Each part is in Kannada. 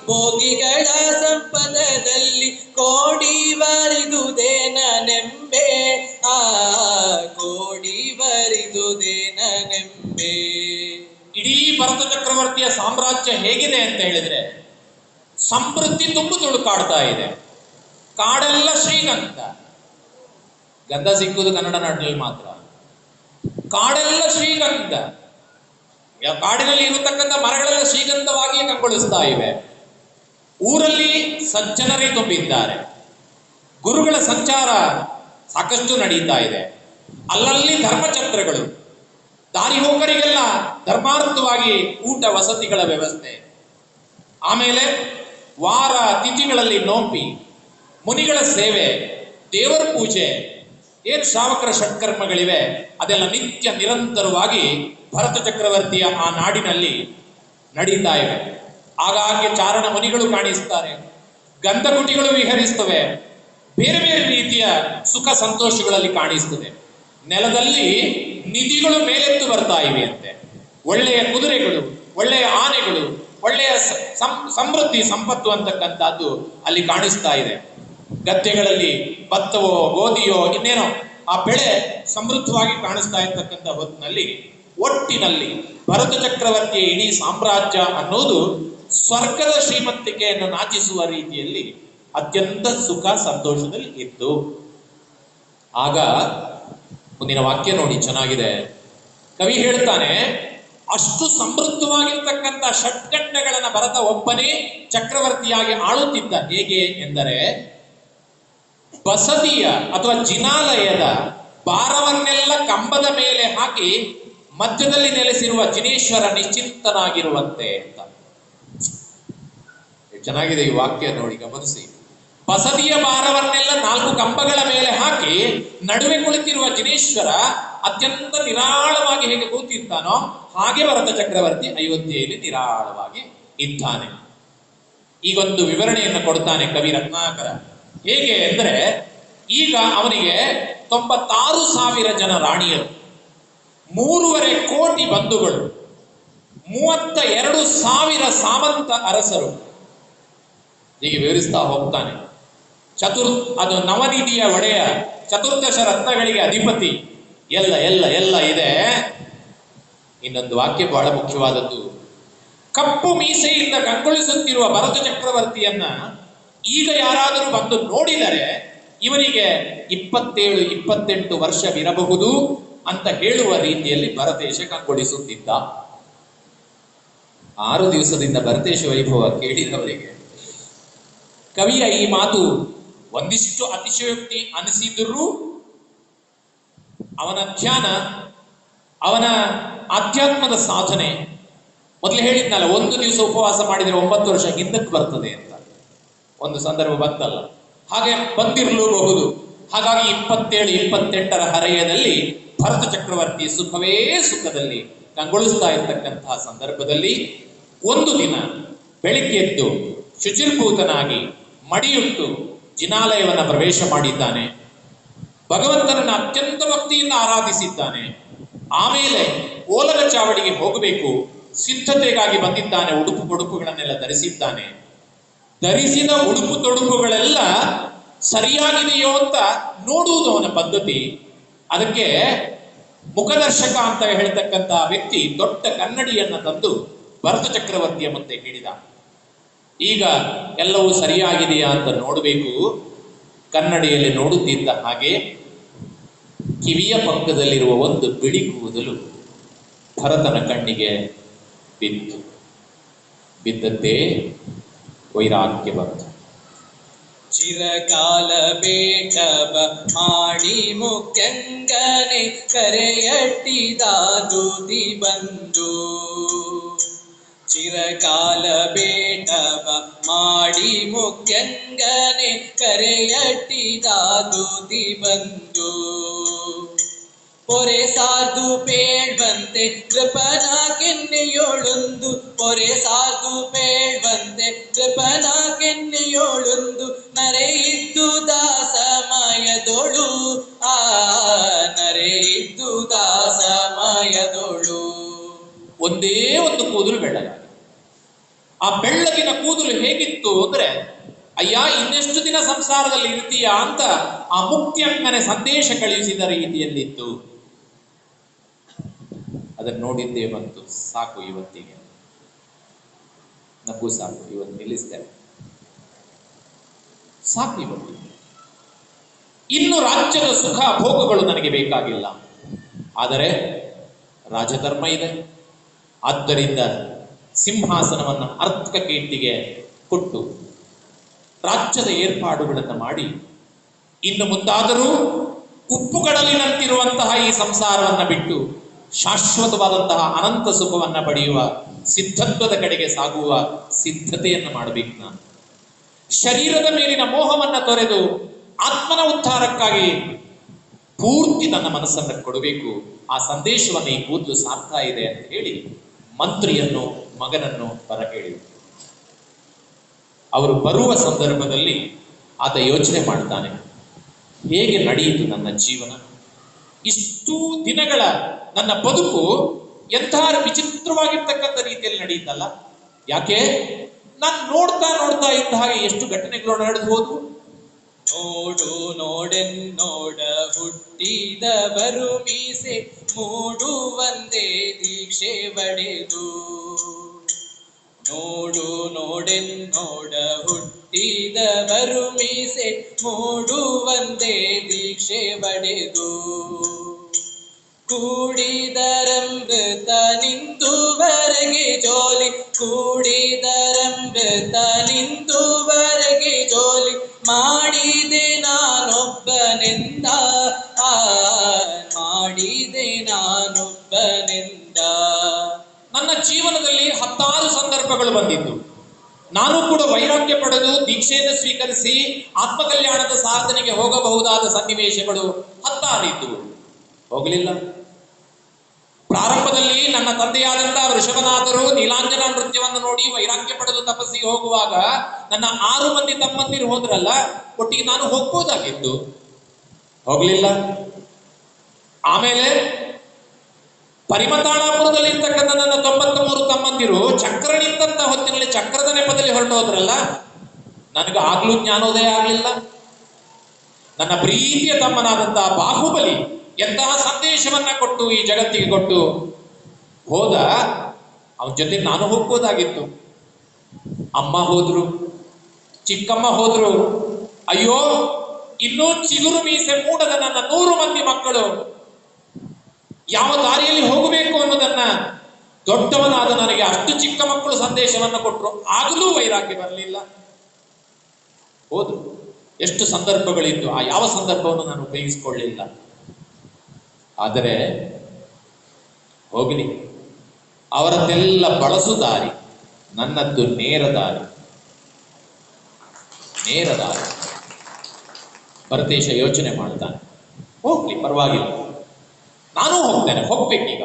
ಭೋಗಿಗಳ ಸಂಪದದಲ್ಲಿ ಕೋಡಿ ಬರಿದುದೇನ ನೆಂಬೆ. ಆ ಕೋಡಿ ಬರಿದುದೇನ ನೆಂಬೆ. ಇಡೀ ಭರತ ಚಕ್ರವರ್ತಿಯ ಸಾಮ್ರಾಜ್ಯ ಹೇಗಿದೆ ಅಂತ ಹೇಳಿದ್ರೆ ಸಮೃದ್ಧಿ ತುಂಬು ತುಳುಕಾಡ್ತಾ ಇದೆ. ಕಾಡೆಲ್ಲ ಶ್ರೀಗಂಧ, ಗಂಧ ಸಿಕ್ಕುವುದು ಕನ್ನಡ ನಾಡಿನಲ್ಲಿ ಮಾತ್ರ. ಕಾಡೆಲ್ಲ ಶ್ರೀಗಂಧ, ಕಾಡಿನಲ್ಲಿ ಇರತಕ್ಕಂಥ ಮರಗಳೆಲ್ಲ ಶ್ರೀಗಂಧವಾಗಿಯೇ ಕಂಗೊಳಿಸ್ತಾ ಇವೆ. ಊರಲ್ಲಿ ಸಜ್ಜನರೇ ತುಂಬಿದ್ದಾರೆ. ಗುರುಗಳ ಸಂಚಾರ ಸಾಕಷ್ಟು ನಡೀತಾ ಇದೆ. ಅಲ್ಲಲ್ಲಿ ಧರ್ಮಛತ್ರಗಳು, ದಾರಿ ಹೋಕರಿಗೆಲ್ಲ ಧರ್ಮಾರ್ಥವಾಗಿ ಊಟ ವಸತಿಗಳ ವ್ಯವಸ್ಥೆ. ಆಮೇಲೆ ವಾರ ತಿಥಿಗಳಲ್ಲಿ ನೋಂಪಿ, ಮುನಿಗಳ ಸೇವೆ, ದೇವರ ಪೂಜೆ, ಏನು ಶ್ರಾವಕರ ಷಟ್ಕರ್ಮಗಳಿವೆ ಅದೆಲ್ಲ ನಿತ್ಯ ನಿರಂತರವಾಗಿ ಭರತ ಚಕ್ರವರ್ತಿಯ ಆ ನಾಡಿನಲ್ಲಿ ನಡೀತಾ ಇವೆ. ಆಗಾಗ್ಗೆ ಚಾರಣ ಮುನಿಗಳು ಕಾಣಿಸ್ತಾರೆ, ಗಂಧಕುಟಿಗಳು ವಿಹರಿಸ್ತವೆ, ಬೇರೆ ಬೇರೆ ರೀತಿಯ ಸುಖ ಸಂತೋಷಗಳಲ್ಲಿ ಕಾಣಿಸ್ತದೆ. ನೆಲದಲ್ಲಿ ನಿಧಿಗಳು ಮೇಲೆತ್ತು ಬರ್ತಾ ಇವೆ ಅಂತೆ. ಒಳ್ಳೆಯ ಕುದುರೆಗಳು, ಒಳ್ಳೆಯ ಆನೆಗಳು, ಒಳ್ಳೆಯ ಸಮೃದ್ಧಿ ಸಂಪತ್ತು ಅಂತಕ್ಕಂಥದ್ದು ಅಲ್ಲಿ ಕಾಣಿಸ್ತಾ ಇದೆ. ಗದ್ದೆಗಳಲ್ಲಿ ಭತ್ತವೋ ಗೋಧಿಯೋ ಇನ್ನೇನೋ ಆ ಬೆಳೆ ಸಮೃದ್ಧವಾಗಿ ಕಾಣಿಸ್ತಾ ಇರ್ತಕ್ಕಂಥ ಹೊತ್ತಿನಲ್ಲಿ ಒಟ್ಟಿನಲ್ಲಿ ಭರತ ಚಕ್ರವರ್ತಿಯ ಇಡೀ ಸಾಮ್ರಾಜ್ಯ ಅನ್ನೋದು ಸ್ವರ್ಗದ ಶ್ರೀಮಂತಿಕೆಯನ್ನು ನಾಚಿಸುವ ರೀತಿಯಲ್ಲಿ ಅತ್ಯಂತ ಸುಖ ಸಂತೋಷದಲ್ಲಿ ಇತ್ತು. ಆಗ ಮುಂದಿನ ವಾಕ್ಯ ನೋಡಿ, ಚೆನ್ನಾಗಿದೆ. ಕವಿ ಹೇಳ್ತಾನೆ, ಅಷ್ಟು ಸಮೃದ್ಧವಾಗಿರ್ತಕ್ಕಂಥ ಷಟ್ಖಂಡಗಳನ್ನ ಭರತ ಒಬ್ಬನೇ ಚಕ್ರವರ್ತಿಯಾಗಿ ಆಳುತ್ತಿದ್ದ. ಹೇಗೆ ಎಂದರೆ ಬಸದಿಯ ಅಥವಾ ಜಿನಾಲಯದ ಭಾರವನ್ನೆಲ್ಲ ಕಂಬದ ಮೇಲೆ ಹಾಕಿ ಮಧ್ಯದಲ್ಲಿ ನೆಲೆಸಿರುವ ಜಿನೇಶ್ವರ ನಿಶ್ಚಿಂತನಾಗಿರುವಂತೆ ಅಂತ. ಚೆನ್ನಾಗಿದೆ ಈ ವಾಕ್ಯ ನೋಡಿ, ಗಮನಿಸಿ. ಬಸದಿಯ ಭಾರವನ್ನೆಲ್ಲ 4 ಕಂಬಗಳ ಮೇಲೆ ಹಾಕಿ ನಡುವೆ ಕುಳಿತಿರುವ ಜಿನೇಶ್ವರ ಅತ್ಯಂತ ನಿರಾಳವಾಗಿ ಹೇಗೆ ಕೂತಿರ್ತಾನೋ ಹಾಗೆ ಭರತ ಚಕ್ರವರ್ತಿ ಅಯೋಧ್ಯೆಯಲ್ಲಿ ನಿರಾಳವಾಗಿ ಇದ್ದಾನೆ. ಈಗೊಂದು ವಿವರಣೆಯನ್ನು ಕೊಡ್ತಾನೆ ಕವಿ ರತ್ನಾಕರ. ಹೇಗೆ ಅಂದರೆ, ಈಗ ಅವನಿಗೆ 96,000 ಜನ ರಾಣಿಯರು, 3.5 ಕೋಟಿ ಬಂಧುಗಳು, 32,000 ಸಾಮಂತ ಅರಸರು. ಹೀಗೆ ವಿವರಿಸ್ತಾ ಹೋಗ್ತಾನೆ. ಅದು ನವನಿಧಿಯ ಒಡೆಯ, ಚತುರ್ದಶ ರತ್ನಗಳಿಗೆ ಅಧಿಪತಿ, ಎಲ್ಲ ಎಲ್ಲ ಎಲ್ಲ ಇದೆ. ಇನ್ನೊಂದು ವಾಕ್ಯ ಬಹಳ ಮುಖ್ಯವಾದದ್ದು. ಕಪ್ಪು ಮೀಸೆಯಿಂದ ಕಂಗೊಳಿಸುತ್ತಿರುವ ಭರತ ಚಕ್ರವರ್ತಿಯನ್ನ ಈಗ ಯಾರಾದರೂ ಬಂದು ನೋಡಿದರೆ ಇವನಿಗೆ 27-28 ವರ್ಷವಿರಬಹುದು ಅಂತ ಹೇಳುವ ರೀತಿಯಲ್ಲಿ ಭರತೇಶ ಕಂಗೊಳಿಸುತ್ತಿದ್ದ. 6 ದಿವಸದಿಂದ ಭರತೇಶ ವೈಭವ ಕೇಳಿದವರಿಗೆ ಕವಿಯ ಈ ಮಾತು ಒಂದಿಷ್ಟು ಅತಿಶಯೋಕ್ತಿ ಅನಿಸಿದರೂ ಅವನ ಧ್ಯಾನ, ಅವನ ಆಧ್ಯಾತ್ಮದ ಸಾಧನೆ, ಮೊದಲು ಹೇಳಿದ್ನಲ್ಲ 1 ದಿವಸ ಉಪವಾಸ ಮಾಡಿದರೆ 9 ವರ್ಷ ಹಿಂದಕ್ಕೆ ಬರ್ತದೆ ಅಂತ ಒಂದು ಸಂದರ್ಭ ಬಂತಲ್ಲ, ಹಾಗೆ ಬಂದಿರಲೂಬಹುದು. ಹಾಗಾಗಿ 27-28 ಹರೆಯದಲ್ಲಿ ಭರತ ಚಕ್ರವರ್ತಿ ಸುಖವೇ ಸುಖದಲ್ಲಿ ಕಂಗೊಳಿಸ್ತಾ ಇರ್ತಕ್ಕಂತಹ ಸಂದರ್ಭದಲ್ಲಿ ಒಂದು ದಿನ ಬೆಳಿಗ್ಗೆ ಎದ್ದು ಶುಚಿರ್ಭೂತನಾಗಿ ಮಡಿಯುಟ್ಟು ಜಿನಾಲಯವನ್ನು ಪ್ರವೇಶ ಮಾಡಿದ್ದಾನೆ. ಭಗವಂತನನ್ನು ಅತ್ಯಂತ ಭಕ್ತಿಯಿಂದ ಆರಾಧಿಸಿದ್ದಾನೆ. ಆಮೇಲೆ ಓಲಗ ಚಾವಡಿಗೆ ಹೋಗಬೇಕು, ಸಿದ್ಧತೆಗಾಗಿ ಬಂದಿದ್ದಾನೆ. ಉಡುಪು ತೊಡುಪುಗಳನ್ನೆಲ್ಲ ಧರಿಸಿದ್ದಾನೆ. ಧರಿಸಿದ ಉಡುಪು ತೊಡುಪುಗಳೆಲ್ಲ ಸರಿಯಾಗಿದೆಯೋ ಅಂತ ನೋಡುವುದು ಅವನ ಪದ್ಧತಿ. ಅದಕ್ಕೆ ಮುಖದರ್ಶಕ ಅಂತ ಹೇಳ್ತಕ್ಕಂಥ ವ್ಯಕ್ತಿ ದೊಡ್ಡ ಕನ್ನಡಿಯನ್ನ ತಂದು ಭರತ ಚಕ್ರವರ್ತಿಯ ಮುಂದೆ ಹೇಳಿದ. ಈಗ ಎಲ್ಲವೂ ಸರಿಯಾಗಿದೆಯಾ ಅಂತ ನೋಡಬೇಕು. ಕನ್ನಡಿಯಲ್ಲಿ ನೋಡುತ್ತಿದ್ದ ಹಾಗೆ ಕಿವಿಯ ಪಕ್ಕದಲ್ಲಿರುವ ಒಂದು ಬಿಳಿ ಕೂದಲು ಭರತನ ಕಣ್ಣಿಗೆ ಬಿದ್ದದ್ದೇ ವೈರಾಗ್ಯ ಬಂತು. ಚಿರಕಾಲ ಬೇಟವ ಮಾಡಿ ಮುಖ್ಯಂಗನೆ ಕರೆಯಟ್ಟಿದ ದೂತಿ ಬಂದು. ಚಿರಕಾಲ ಬೇಟವ ಮಾಡಿ ಮುಖ್ಯಂಗನೆ ಕರೆಯಟ್ಟಿದ ದೂತಿ ಬಂದು. ಪೊರೆ ಸಾರ್ದು ಪೇಳ್ವಂತೆ ಕೃಪನ ಕೆನ್ನೆಯೋಳೊಂದು. ಪೊರೆ ಸಾರ್ದು ಪೇಳ್ವಂತೆ ಕೃಪನ ಕೆನ್ನೆಯೋಳೊಂದು. ನರೆಯಿದ್ದು ದಾಸಮಯದೊಳು ಆ ನರೆಯಿದ್ದು ದಾಸಮಯದೊಳು. ಒಂದೇ ಒಂದು ಕೂದಲು ಬೆಳ್ಳಗಾಗಿದೆ. ಆ ಬೆಳ್ಳಗಿನ ಕೂದಲು ಹೇಗಿತ್ತು ಅಂದ್ರೆ, ಅಯ್ಯ ಇನ್ನೆಷ್ಟು ದಿನ ಸಂಸಾರದಲ್ಲಿ ಇರ್ತೀಯಾ ಅಂತ ಆ ಮುಕ್ತಿಯಂಗನೆ ಸಂದೇಶ ಕಳುಹಿಸಿದ ರೀತಿಯಲ್ಲಿತ್ತು. ಅದನ್ನು ನೋಡಿದ್ದೇ ಬಂತು. ಸಾಕು ಇವತ್ತಿಗೆ, ನಗು ಸಾಕು, ಇವತ್ತು ನಿಲ್ಲಿಸ್ತೇನೆ, ಸಾಕು ಇವತ್ತು. ಇನ್ನು ರಾಜ್ಯದ ಸುಖ ಭೋಗಗಳು ನನಗೆ ಬೇಕಾಗಿಲ್ಲ, ಆದರೆ ರಾಜಧರ್ಮ ಇದೆ. ಆದ್ದರಿಂದ ಸಿಂಹಾಸನವನ್ನು ಅರ್ಥಕೇಟಿಗೆ ಕೊಟ್ಟು ರಾಜ್ಯದ ಏರ್ಪಾಡುಗಳನ್ನು ಮಾಡಿ, ಇನ್ನು ಮುಂದಾದರೂ ಉಪ್ಪುಗಡಲಿನಂತಿರುವಂತಹ ಈ ಸಂಸಾರವನ್ನು ಬಿಟ್ಟು ಶಾಶ್ವತವಾದಂತಹ ಅನಂತ ಸುಖವನ್ನು ಪಡೆಯುವ ಸಿದ್ಧತ್ವದ ಕಡೆಗೆ ಸಾಗುವ ಸಿದ್ಧತೆಯನ್ನು ಮಾಡಬೇಕು. ನಾನು ಶರೀರದ ಮೇಲಿನ ಮೋಹವನ್ನು ತೊರೆದು ಆತ್ಮನ ಉದ್ಧಾರಕ್ಕಾಗಿ ಪೂರ್ತಿ ನನ್ನ ಮನಸ್ಸನ್ನು ಕೊಡಬೇಕು. ಆ ಸಂದೇಶವನ್ನು ಈ ಕೂದಲು ಸಾರ್ತಾ ಇದೆ ಅಂತ ಹೇಳಿ ಮಂತ್ರಿಯನ್ನು ಮಗನನ್ನು ಬರ ಹೇಳಿ, ಅವರು ಬರುವ ಸಂದರ್ಭದಲ್ಲಿ ಆತ ಯೋಚನೆ ಮಾಡ್ತಾನೆ, ಹೇಗೆ ನಡೆಯಿತು ನನ್ನ ಜೀವನ, ಇಷ್ಟು ದಿನಗಳ ನನ್ನ ಬದುಕು ಎಂಥ ವಿಚಿತ್ರವಾಗಿರ್ತಕ್ಕಂಥ ರೀತಿಯಲ್ಲಿ ನಡೆಯುತ್ತಲ್ಲ. ಯಾಕೆ ನಾನು ನೋಡ್ತಾ ನೋಡ್ತಾ ಇದ್ದ ಹಾಗೆ ಎಷ್ಟು ಘಟನೆಗಳು ನಡೆದು ಹೋದವು. ನೋಡು ನೋಡೆನ್ನೋಡ ಹುಟ್ಟಿದವರು ಮೀಸೆ ಮೂಡುವಂದೇ ದೀಕ್ಷೆ ಬಡೆದು. ನೋಡು ನೋಡೆನ್ನೋಡ ಹುಟ್ಟಿದವರು ಮೀಸೆ ಮೂಡುವಂದೇ ದೀಕ್ಷೆ ಬಡೆದು. ಕೂಡಿದರಂಬೃತ ನಿಂತುವರೆಗೆ ಜೋಲಿ, ಕೂಡಿದರಂಬೃತ ನಿಂತುವರೆಗೆ ಜೋಲಿ, ಮಾಡಿದೆ ನಾನೊಬ್ಬನೆಂದ, ಮಾಡಿದೆ ನಾನೊಬ್ಬನೆಂದ. ನನ್ನ ಜೀವನದಲ್ಲಿ 10 ಸಂದರ್ಭಗಳು ಬಂದಿದ್ದು. ನಾನು ಕೂಡ ವೈರಾಗ್ಯ ಪಡೆದು ದೀಕ್ಷೆಯನ್ನು ಸ್ವೀಕರಿಸಿ ಆತ್ಮಕಲ್ಯಾಣದ ಸಾಧನೆಗೆ ಹೋಗಬಹುದಾದ ಸನ್ನಿವೇಶಗಳು 16 ಇದ್ದವು. ಹೋಗಲಿಲ್ಲ. ಪ್ರಾರಂಭದಲ್ಲಿ ನನ್ನ ತಂದೆಯಾದಂತಹ ವೃಷಭನಾಥರು ನೀಲಾಂಜನ ನೃತ್ಯವನ್ನು ನೋಡಿ ವೈರಾಗ್ಯ ಪಡೆದು ತಪಸ್ಸಿಗೆ ಹೋಗುವಾಗ ನನ್ನ 6 ಮಂದಿ ತಮ್ಮಂದಿರು ಹೋದ್ರಲ್ಲ, ಒಟ್ಟಿಗೆ ನಾನು ಹೋಗ್ಬೋದಾಗಿತ್ತು, ಹೋಗ್ಲಿಲ್ಲ. ಆಮೇಲೆ ಪರಿಮತಾಳಾಪುರದಲ್ಲಿ ಇರ್ತಕ್ಕಂಥ ನನ್ನ 93 ತಮ್ಮಂದಿರು ಚಕ್ರ ನಿಂತ ಹೊತ್ತಿನಲ್ಲಿ ಚಕ್ರದ ನೆಪದಲ್ಲಿ ಹೊರಟು ಹೋದ್ರಲ್ಲ, ನನಗೆ ಆಗ್ಲೂ ಜ್ಞಾನೋದಯ ಆಗಲಿಲ್ಲ. ನನ್ನ ಪ್ರೀತಿಯ ತಮ್ಮನಾದಂತಹ ಬಾಹುಬಲಿ ಎಂತಹ ಸಂದೇಶವನ್ನ ಕೊಟ್ಟು ಈ ಜಗತ್ತಿಗೆ ಕೊಟ್ಟು ಹೋದ, ಅವನ ಜೊತೆ ನಾನು ಹೋಗ್ಬೋದಾಗಿತ್ತು. ಅಮ್ಮ ಹೋದ್ರು, ಚಿಕ್ಕಮ್ಮ ಹೋದ್ರು. ಅಯ್ಯೋ, ಇನ್ನೂ ಚಿಗುರು ಮೀಸೆ ಮೂಡದ ನನ್ನ 100 ಮಂದಿ ಮಕ್ಕಳು ಯಾವ ದಾರಿಯಲ್ಲಿ ಹೋಗಬೇಕು ಅನ್ನೋದನ್ನ ದೊಡ್ಡವನಾದ ನನಗೆ ಅಷ್ಟು ಚಿಕ್ಕ ಮಕ್ಕಳು ಸಂದೇಶವನ್ನು ಕೊಟ್ಟರು, ಆಗಲೂ ವೈರಾಗ್ಯ ಬರಲಿಲ್ಲ. ಹೋದ್ರು. ಎಷ್ಟು ಸಂದರ್ಭಗಳಿತ್ತು, ಆ ಯಾವ ಸಂದರ್ಭವನ್ನು ನಾನು ಉಪಯೋಗಿಸಿಕೊಳ್ಳಲಿಲ್ಲ. ಆದರೆ ಹೋಗಲಿ, ಅವರದ್ದೆಲ್ಲ ಬಳಸು ದಾರಿ, ನನ್ನದ್ದು ನೇರ ದಾರಿ. ನೇರ ದಾರಿ. ಭರತೇಶ ಯೋಚನೆ ಮಾಡ್ತಾನೆ, ಹೋಗ್ಲಿ ಪರವಾಗಿಲ್ಲ, ನಾನು ಹೋಗ್ತೇನೆ, ಹೋಗ್ಬೇಕೀಗ.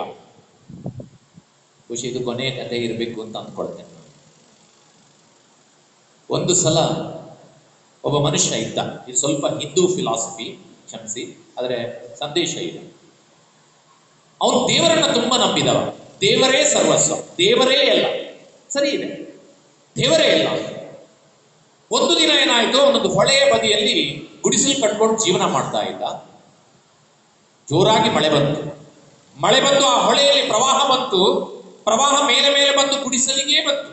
ಖುಷಿ, ಇದು ಕೊನೆ ಕಥೆ ಇರಬೇಕು ಅಂತ ಅಂದ್ಕೊಳ್ತೇನೆ. ಒಂದು ಸಲ ಒಬ್ಬ ಮನುಷ್ಯ ಇದ್ದ. ಇದು ಸ್ವಲ್ಪ ಹಿಂದೂ ಫಿಲಾಸಫಿ, ಕ್ಷಮಿಸಿ, ಆದರೆ ಸಂದೇಶ ಇದೆ. ಅವನು ದೇವರನ್ನ ತುಂಬಾ ನಂಬಿದವ. ದೇವರೇ ಸರ್ವಸ್ವ, ದೇವರೇ ಎಲ್ಲ, ಸರಿ ಇದೆ, ದೇವರೇ ಎಲ್ಲ. ಒಂದು ದಿನ ಏನಾಯ್ತು, ಒಂದೊಂದು ಹೊಳೆಯ ಬದಿಯಲ್ಲಿ ಗುಡಿಸಲು ಕಟ್ಕೊಂಡು ಜೀವನ ಮಾಡ್ತಾ ಇದ್ದ. ಜೋರಾಗಿ ಮಳೆ ಬಂತು. ಮಳೆ ಬಂದು ಆ ಹೊಳೆಯಲ್ಲಿ ಪ್ರವಾಹ ಬಂತು. ಪ್ರವಾಹ ಮೇಲೆ ಮೇಲೆ ಬಂದು ಗುಡಿಸಲಿಗೆ ಬಂತು.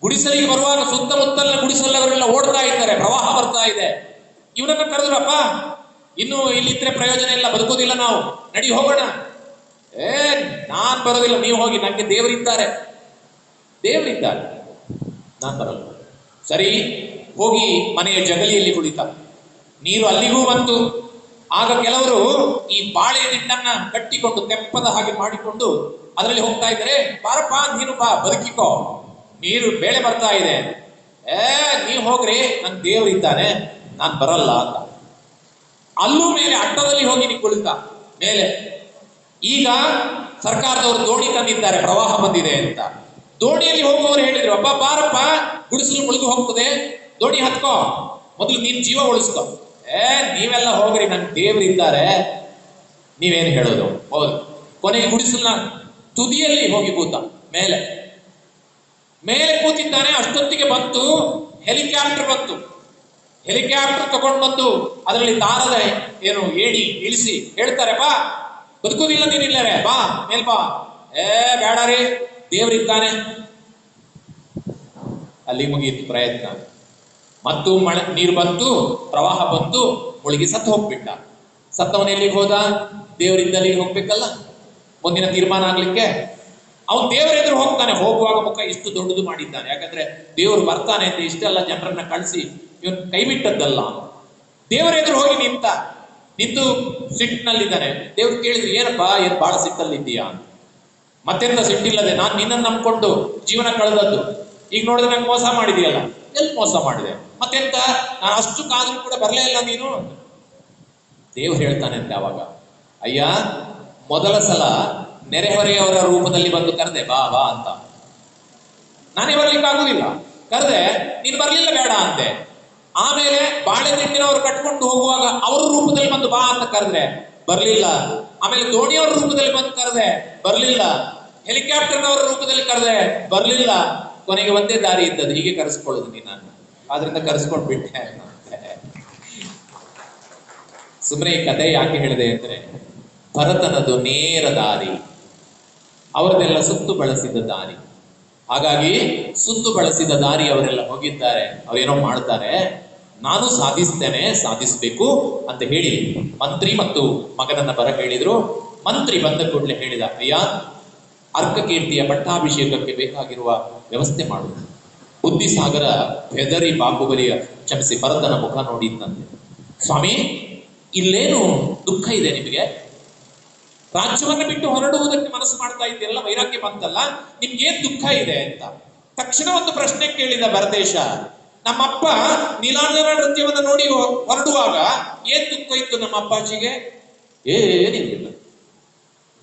ಗುಡಿಸಲಿಗೆ ಬರುವಾಗ ಸುತ್ತಮುತ್ತಲಿನ ಗುಡಿಸಲವರೆಲ್ಲ ಓಡ್ತಾ ಇದ್ದಾರೆ, ಪ್ರವಾಹ ಬರ್ತಾ ಇದೆ. ಇವನನ್ನ ಕರೆದ್ರಪ್ಪ, ಇನ್ನು ಇಲ್ಲಿದ್ರೆ ಪ್ರಯೋಜನ ಇಲ್ಲ, ಬದುಕೋದಿಲ್ಲ ನಾವು, ನಡಿ ಹೋಗೋಣ. ನಾನ್ ಬರೋದಿಲ್ಲ, ನೀವು ಹೋಗಿ, ನನಗೆ ದೇವರಿದ್ದಾರೆ, ದೇವರಿದ್ದಾರೆ, ನಾನ್ ಬರಲ್ಲ. ಸರಿ, ಹೋಗಿ ಮನೆಯ ಜಗಲಿಯಲ್ಲಿ ಕುಳಿತ. ನೀರು ಅಲ್ಲಿಗೂ ಬಂತು. ಆಗ ಕೆಲವರು ಈ ಬಾಳೆ ದಿಂಡನ್ನ ಕಟ್ಟಿಕೊಂಡು ತೆಪ್ಪದ ಹಾಗೆ ಮಾಡಿಕೊಂಡು ಅದರಲ್ಲಿ ಹೋಗ್ತಾ ಇದ್ದಾರೆ. ಬಾರಪ್ಪ, ನೀನು ಬಾ, ಬದುಕಿಕೋ, ನೀರು ಬೇಳೆ ಬರ್ತಾ ಇದೆ. ನೀವು ಹೋಗ್ರಿ, ನನ್ ದೇವ್ರು ಇದ್ದಾನೆ, ನಾನ್ ಬರಲ್ಲ ಅಂತ. ಅಲ್ಲೂ ಮೇಲೆ ಅಟ್ಟದಲ್ಲಿ ಹೋಗಿ ಕುಳಿತ ಮೇಲೆ. ಈಗ ಸರ್ಕಾರದವರು ದೋಣಿ ತಂದಿದ್ದಾರೆ, ಪ್ರವಾಹ ಬಂದಿದೆ ಅಂತ. ದೋಣಿಯಲ್ಲಿ ಹೋಗುವವರು ಹೇಳಿದ್ರು, ಅಪ್ಪ ಬಾರಪ್ಪ, ಗುಡಿಸಲು ಮುಳುಗು ಹೋಗ್ತದೆ, ದೋಣಿ ಹತ್ಕೋ, ಮೊದಲು ನೀನ್ ಜೀವ ಉಳಿಸ್ಕೋ. ನೀವೆಲ್ಲ ಹೋಗ್ರಿ, ನನ್ ದೇವರಿದ್ದಾರೆ, ನೀವೇನು ಹೇಳೋದು? ಹೌದು. ಕೊನೆಗೆ ಗುಡಿಸಲ್ನ ತುದಿಯಲ್ಲಿ ಹೋಗಿ ಕೂತ ಮೇಲೆ. ಮೇಲೆ ಕೂತಿದ್ದಾನೆ. ಅಷ್ಟೊತ್ತಿಗೆ ಬಂತು ಹೆಲಿಕಾಪ್ಟರ್ ಬಂತು. ಹೆಲಿಕಾಪ್ಟರ್ ತಗೊಂಡು ಬಂದು ಅದರಲ್ಲಿ ದಾರದ ಏನು ಏಣಿ ಇಳಿಸಿ ಹೇಳ್ತಾರೆ, ಬಾ ಬದುಕುದಿಲ್ಲ ನೀನಿಲ್ಲರೆ, ಬಾ ಮೇಲ್ ಬಾ. ಬೇಡ ರೀ, ದೇವ್ರಿದ್ದಾನೆ. ಅಲ್ಲಿ ಮುಗಿಯಿತು ಪ್ರಯತ್ನ. ಮತ್ತು ಮಳೆ ನೀರು ಬಂತು, ಪ್ರವಾಹ ಬಂತು, ಮುಳುಗಿ ಸತ್ತು ಹೋಗ್ಬಿಟ್ಟ. ಸತ್ತವನ ಎಲ್ಲಿಗೆ ಹೋದ? ದೇವರಿದ್ದಲ್ಲಿ ಹೋಗ್ಬೇಕಲ್ಲ ಮುಂದಿನ ತೀರ್ಮಾನ ಆಗ್ಲಿಕ್ಕೆ. ಅವನು ದೇವರ ಎದುರು ಹೋಗ್ತಾನೆ. ಹೋಗುವಾಗ ಮುಖ ಇಷ್ಟು ದೊಡ್ಡದು ಮಾಡಿದ್ದಾನೆ, ಯಾಕಂದ್ರೆ ದೇವರು ಬರ್ತಾನೆ ಅಂತ ಇಷ್ಟೆಲ್ಲ ಜನರನ್ನ ಕಳಿಸಿ ಇವನು ಕೈ ಬಿಟ್ಟದ್ದಲ್ಲ. ದೇವರ ಎದುರು ಹೋಗಿ ನಿಂತು ಸಿಟ್ಟಿನಲ್ಲಿದ್ದಾನೆ. ದೇವ್ರು ಕೇಳಿದ್ರು, ಏನಪ್ಪಾ ಏನ್ ಬಹಳ ಸಿಟ್ಟಲ್ಲಿದ್ದೀಯಾ ಅಂತ. ಮತ್ತೆಂತ ಸಿಟ್ಟಿಲ್ಲದೆ, ನಾನು ನಿನ್ನನ್ನು ನಂಬ್ಕೊಂಡು ಜೀವನ ಕಳೆದದ್ದು, ಈಗ ನೋಡಿದ್ರೆ ನಂಗೆ ಮೋಸ ಮಾಡಿದೆಯಲ್ಲ. ಎಲ್ಲಿ ಮೋಸ ಮಾಡಿದೆ? ಮತ್ತೆಂತ, ನಾನು ಅಷ್ಟು ಕಾದ್ರೂ ಕೂಡ ಬರಲೇ ಇಲ್ಲ ನೀನು. ದೇವ್ರು ಹೇಳ್ತಾನೆ ಅಂತ ಅವಾಗ, ಅಯ್ಯ ಮೊದಲ ಸಲ ನೆರೆಹೊರೆಯವರ ರೂಪದಲ್ಲಿ ಬಂದು ಕರೆದೆ, ಬಾ ಬಾ ಅಂತ. ನಾನೇ ಬರ್ಲಿಕ್ಕೆ ಆಗುದಿಲ್ಲ, ಕರೆದೆ, ನೀನು ಬರ್ಲಿಲ್ಲ, ಬೇಡ ಅಂತೆ. ಆಮೇಲೆ ಬಾಳೆ ತಿಂಡಿನವರು ಕಟ್ಕೊಂಡು ಹೋಗುವಾಗ ಅವರ ರೂಪದಲ್ಲಿ ಬಂದು ಬಾ ಅಂತ ಕರೆದ್ರೆ ಬರ್ಲಿಲ್ಲ. ಆಮೇಲೆ ದೋಣಿಯವರ ರೂಪದಲ್ಲಿ ಬಂದು ಕರೆದೆ, ಬರ್ಲಿಲ್ಲ. ಹೆಲಿಕಾಪ್ಟರ್ನವರ ರೂಪದಲ್ಲಿ ಕರೆದೆ, ಬರ್ಲಿಲ್ಲ. ಕೊನೆಗೆ ಒಂದೇ ದಾರಿ ಇದ್ದದ್ದು, ಹೀಗೆ ಕರೆಸ್ಕೊಳ್ಳೋದು ನೀನು. ಆದ್ರಿಂದ ಕರೆಸ್ಕೊಂಡು ಬಿಟ್ಟೆ. ಸುಮ್ಮನೆ ಈ ಕಥೆ ಯಾಕೆ ಹೇಳಿದೆ ಅಂದ್ರೆ, ಭರತನದು ನೇರ ದಾರಿ, ಅವರದೆಲ್ಲ ಸುತ್ತು ಬಳಸಿದ ದಾರಿ. ಹಾಗಾಗಿ ಸುತ್ತು ಬಳಸಿದ ದಾರಿ ಅವರೆಲ್ಲ ಹೋಗಿದ್ದಾರೆ, ಅವರೇನೋ ಮಾಡ್ತಾರೆ. ನಾನು ಸಾಧಿಸ್ತೇನೆ, ಸಾಧಿಸ್ಬೇಕು ಅಂತ ಹೇಳಿ ಮಂತ್ರಿ ಮತ್ತು ಮಗನನ್ನ ಬರ ಹೇಳಿದ್ರು. ಮಂತ್ರಿ ಬಂದ ಕೂಡಲೇ ಹೇಳಿದ, ಅಯ್ಯ ಅರ್ಕಕೀರ್ತಿಯ ಪಟ್ಟಾಭಿಷೇಕಕ್ಕೆ ಬೇಕಾಗಿರುವ ವ್ಯವಸ್ಥೆ ಮಾಡುದು. ಬುದ್ಧಿಸಾಗರ ಬೆದರಿ ಬಾಹುಬಲಿಯ ಕ್ಷಮಿಸಿ ಭರತನ ಮುಖ ನೋಡಿದ್ದಂತೆ. ಸ್ವಾಮಿ, ಇಲ್ಲೇನು ದುಃಖ ಇದೆ ನಿಮಗೆ? ರಾಜ್ಯವನ್ನು ಬಿಟ್ಟು ಹೊರಡುವುದಕ್ಕೆ ಮನಸ್ಸು ಮಾಡ್ತಾ ಇದ್ದೀರಲ್ಲ, ವೈರಾಗ್ಯ ಬಂತಲ್ಲ, ನಿಮ್ಗೇನ್ ದುಃಖ ಇದೆ ಅಂತ ತಕ್ಷಣ ಒಂದು ಪ್ರಶ್ನೆ ಕೇಳಿದ ಭರತೇಶ. ನಮ್ಮಪ್ಪ ನೀಲಾಂಜನ ನೃತ್ಯವನ್ನು ನೋಡಿ ಹೊರಡುವಾಗ ಏನ್ ದುಃಖ ಇತ್ತು ನಮ್ಮ ಅಪ್ಪಾಜಿಗೆ? ಏನಿರಲಿಲ್ಲ.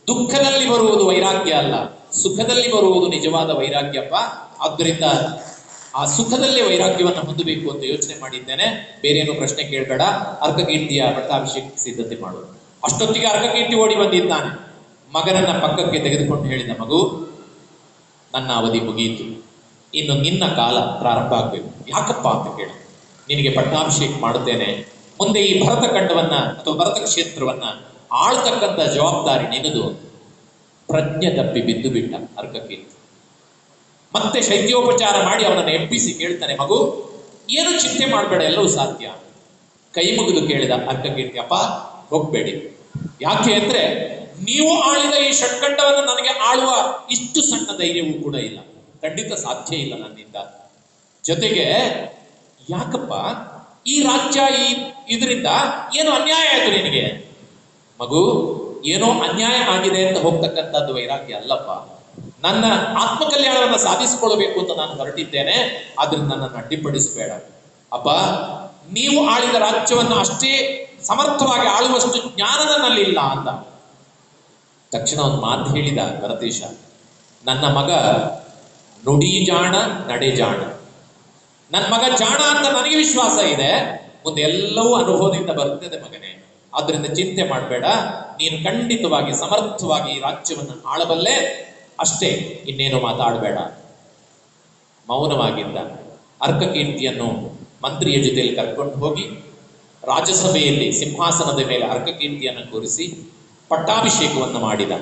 ದುಃಖದಲ್ಲಿ ಬರುವುದು ವೈರಾಗ್ಯ ಅಲ್ಲ, ಸುಖದಲ್ಲಿ ಬರುವುದು ನಿಜವಾದ ವೈರಾಗ್ಯಪ್ಪ. ಆದ್ದರಿಂದ ಆ ಸುಖದಲ್ಲೇ ವೈರಾಗ್ಯವನ್ನು ಹೊಂದಬೇಕು ಅಂತ ಯೋಚನೆ ಮಾಡಿದ್ದೇನೆ. ಬೇರೇನು ಪ್ರಶ್ನೆ ಕೇಳಬೇಡ, ಅರ್ಕಕೀರ್ತಿಯ ಪಟ್ಟಾಭಿಷೇಕ ಸಿದ್ಧತೆ ಮಾಡುವುದು. ಅಷ್ಟೊತ್ತಿಗೆ ಅರ್ಕಕೀರ್ತಿ ಓಡಿ ಬಂದಿದ್ದಾನೆ. ಮಗನನ್ನ ಪಕ್ಕಕ್ಕೆ ತೆಗೆದುಕೊಂಡು ಹೇಳಿದ, ಮಗು, ನನ್ನ ಅವಧಿ ಮುಗಿಯಿತು, ಇನ್ನು ನಿನ್ನ ಕಾಲ ಪ್ರಾರಂಭ ಆಗ್ಬೇಕು. ಯಾಕಪ್ಪ ಅಂತ ಕೇಳಿ, ನಿನಗೆ ಪಟ್ಟಾಭಿಷೇಕ ಮಾಡುತ್ತೇನೆ. ಮುಂದೆ ಈ ಭರತ ಖಂಡವನ್ನ ಅಥವಾ ಭರತ ಕ್ಷೇತ್ರವನ್ನ ಆಳ್ತಕ್ಕಂಥ ಜವಾಬ್ದಾರಿ ನಿನ್ನದು. ಪ್ರಜ್ಞೆ ತಪ್ಪಿ ಬಿದ್ದು ಬಿಟ್ಟ ಅರ್ಕಕೀರ್ತಿ. ಮತ್ತೆ ಶೈತ್ಯೋಪಚಾರ ಮಾಡಿ ಅವನನ್ನು ಎಬ್ಬಿಸಿ ಕೇಳ್ತಾನೆ, ಮಗು ಏನು ಚಿಂತೆ ಮಾಡಬೇಡ, ಎಲ್ಲವೂ ಸಾಧ್ಯ. ಕೈ ಮುಗಿದು ಕೇಳಿದ ಅರ್ಕಕೀರ್ತಿ, ಅಪ್ಪ ಹೋಗ್ಬೇಡಿ. ಯಾಕೆ ಅಂದ್ರೆ ನೀವು ಆಳಿದ ಈ ಷಟ್ಖಂಡವನ್ನು ನನಗೆ ಆಳುವ ಇಷ್ಟು ಸಣ್ಣ ಧೈರ್ಯವೂ ಕೂಡ ಇಲ್ಲ, ಖಂಡಿತ ಸಾಧ್ಯ ಇಲ್ಲ ನನ್ನಿಂದ. ಜೊತೆಗೆ ಯಾಕಪ್ಪ ಈ ರಾಜ್ಯ ಇದರಿಂದ ಏನು ಅನ್ಯಾಯ ಆಯ್ತು ನಿನಗೆ? ಮಗು, ಏನೋ ಅನ್ಯಾಯ ಆಗಿದೆ ಅಂತ ಹೋಗ್ತಕ್ಕಂಥದ್ದು ವೈರಾಗ್ಯ ಅಲ್ಲಪ್ಪ. ನನ್ನ ಆತ್ಮಕಲ್ಯಾಣವನ್ನು ಸಾಧಿಸಿಕೊಳ್ಳಬೇಕು ಅಂತ ನಾನು ಹೊರಟಿದ್ದೇನೆ, ಆದ್ರಿಂದ ನನ್ನನ್ನು ಅಡ್ಡಿಪಡಿಸಬೇಡ. ಅಪ್ಪ, ನೀವು ಆಳಿದ ರಾಜ್ಯವನ್ನು ಅಷ್ಟೇ ಸಮರ್ಥವಾಗಿ ಆಳುವಷ್ಟು ಜ್ಞಾನ ನನ್ನಲ್ಲಿ ಇಲ್ಲ ಅಂದ. ತಕ್ಷಣ ಒಂದು ಮಾತು ಹೇಳಿದ ಭರತೇಶ, ನನ್ನ ಮಗ ನುಡಿ ಜಾಣ, ನಡೆ ಜಾಣ. ನನ್ನ ಮಗ ಜಾಣ ಅಂತ ನನಗೆ ವಿಶ್ವಾಸ ಇದೆ, ಮುಂದೆ ಎಲ್ಲವೂ ಅನುಭವದಿಂದ ಬರ್ತದೆ ಮಗನೇ. ಆದ್ರಿಂದ ಚಿಂತೆ ಮಾಡಬೇಡ, ನೀನು ಖಂಡಿತವಾಗಿ ಸಮರ್ಥವಾಗಿ ಈ ರಾಜ್ಯವನ್ನು ಆಳಬಲ್ಲೆ, ಅಷ್ಟೇ, ಇನ್ನೇನು ಮಾತಾಡಬೇಡ. ಮೌನವಾಗಿದ್ದ ಅರ್ಕಕೀರ್ತಿಯನ್ನು ಮಂತ್ರಿಯ ಜೊತೆಯಲ್ಲಿ ಕರ್ಕೊಂಡು ಹೋಗಿ ರಾಜಸಭೆಯಲ್ಲಿ ಸಿಂಹಾಸನದ ಮೇಲೆ ಅರ್ಕಕೀರ್ತಿಯನ್ನು ಕೂರಿಸಿ ಪಟ್ಟಾಭಿಷೇಕವನ್ನು ಮಾಡಿದ.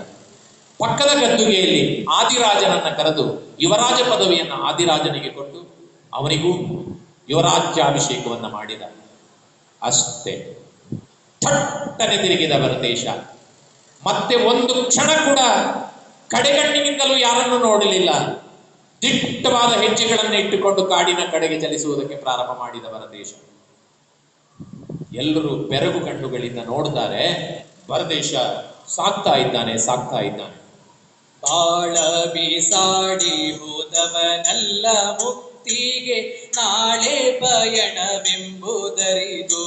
ಪಕ್ಕದ ಗದ್ದುಗೆಯಲ್ಲಿ ಆದಿರಾಜನನ್ನ ಕರೆದು ಯುವರಾಜ ಪದವಿಯನ್ನು ಆದಿರಾಜನಿಗೆ ಕೊಟ್ಟು ಅವನಿಗೂ ಯುವರಾಜ್ಯಾಭಿಷೇಕವನ್ನ ಮಾಡಿದ. ಅಷ್ಟೇ, ಥಟ್ಟನೆ ತಿರುಗಿದ ಭರತೇಶ. ಮತ್ತೆ ಒಂದು ಕ್ಷಣ ಕೂಡ ಕಡೆಗಣ್ಣಿನಿಂದಲೂ ಯಾರನ್ನು ನೋಡಲಿಲ್ಲ. ದಿಟ್ಟವಾದ ಹೆಜ್ಜೆಗಳನ್ನು ಇಟ್ಟುಕೊಂಡು ಕಾಡಿನ ಕಡೆಗೆ ಚಲಿಸುವುದಕ್ಕೆ ಪ್ರಾರಂಭ ಮಾಡಿದ ಭರತೇಶ. ಎಲ್ಲರೂ ಬೆರಗು ಕಣ್ಣುಗಳಿಂದ ನೋಡ್ತಾರೆ, ಭರತೇಶ ಸಾಕ್ತಾ ಇದ್ದಾನೆ. ಬಾಳ ಬೀಸಾಡಿ ಹೋದವನಲ್ಲ ಮುಕ್ತಿಗೆ, ನಾಳೆ ಪಯಣವೆಂಬುದರಿದು.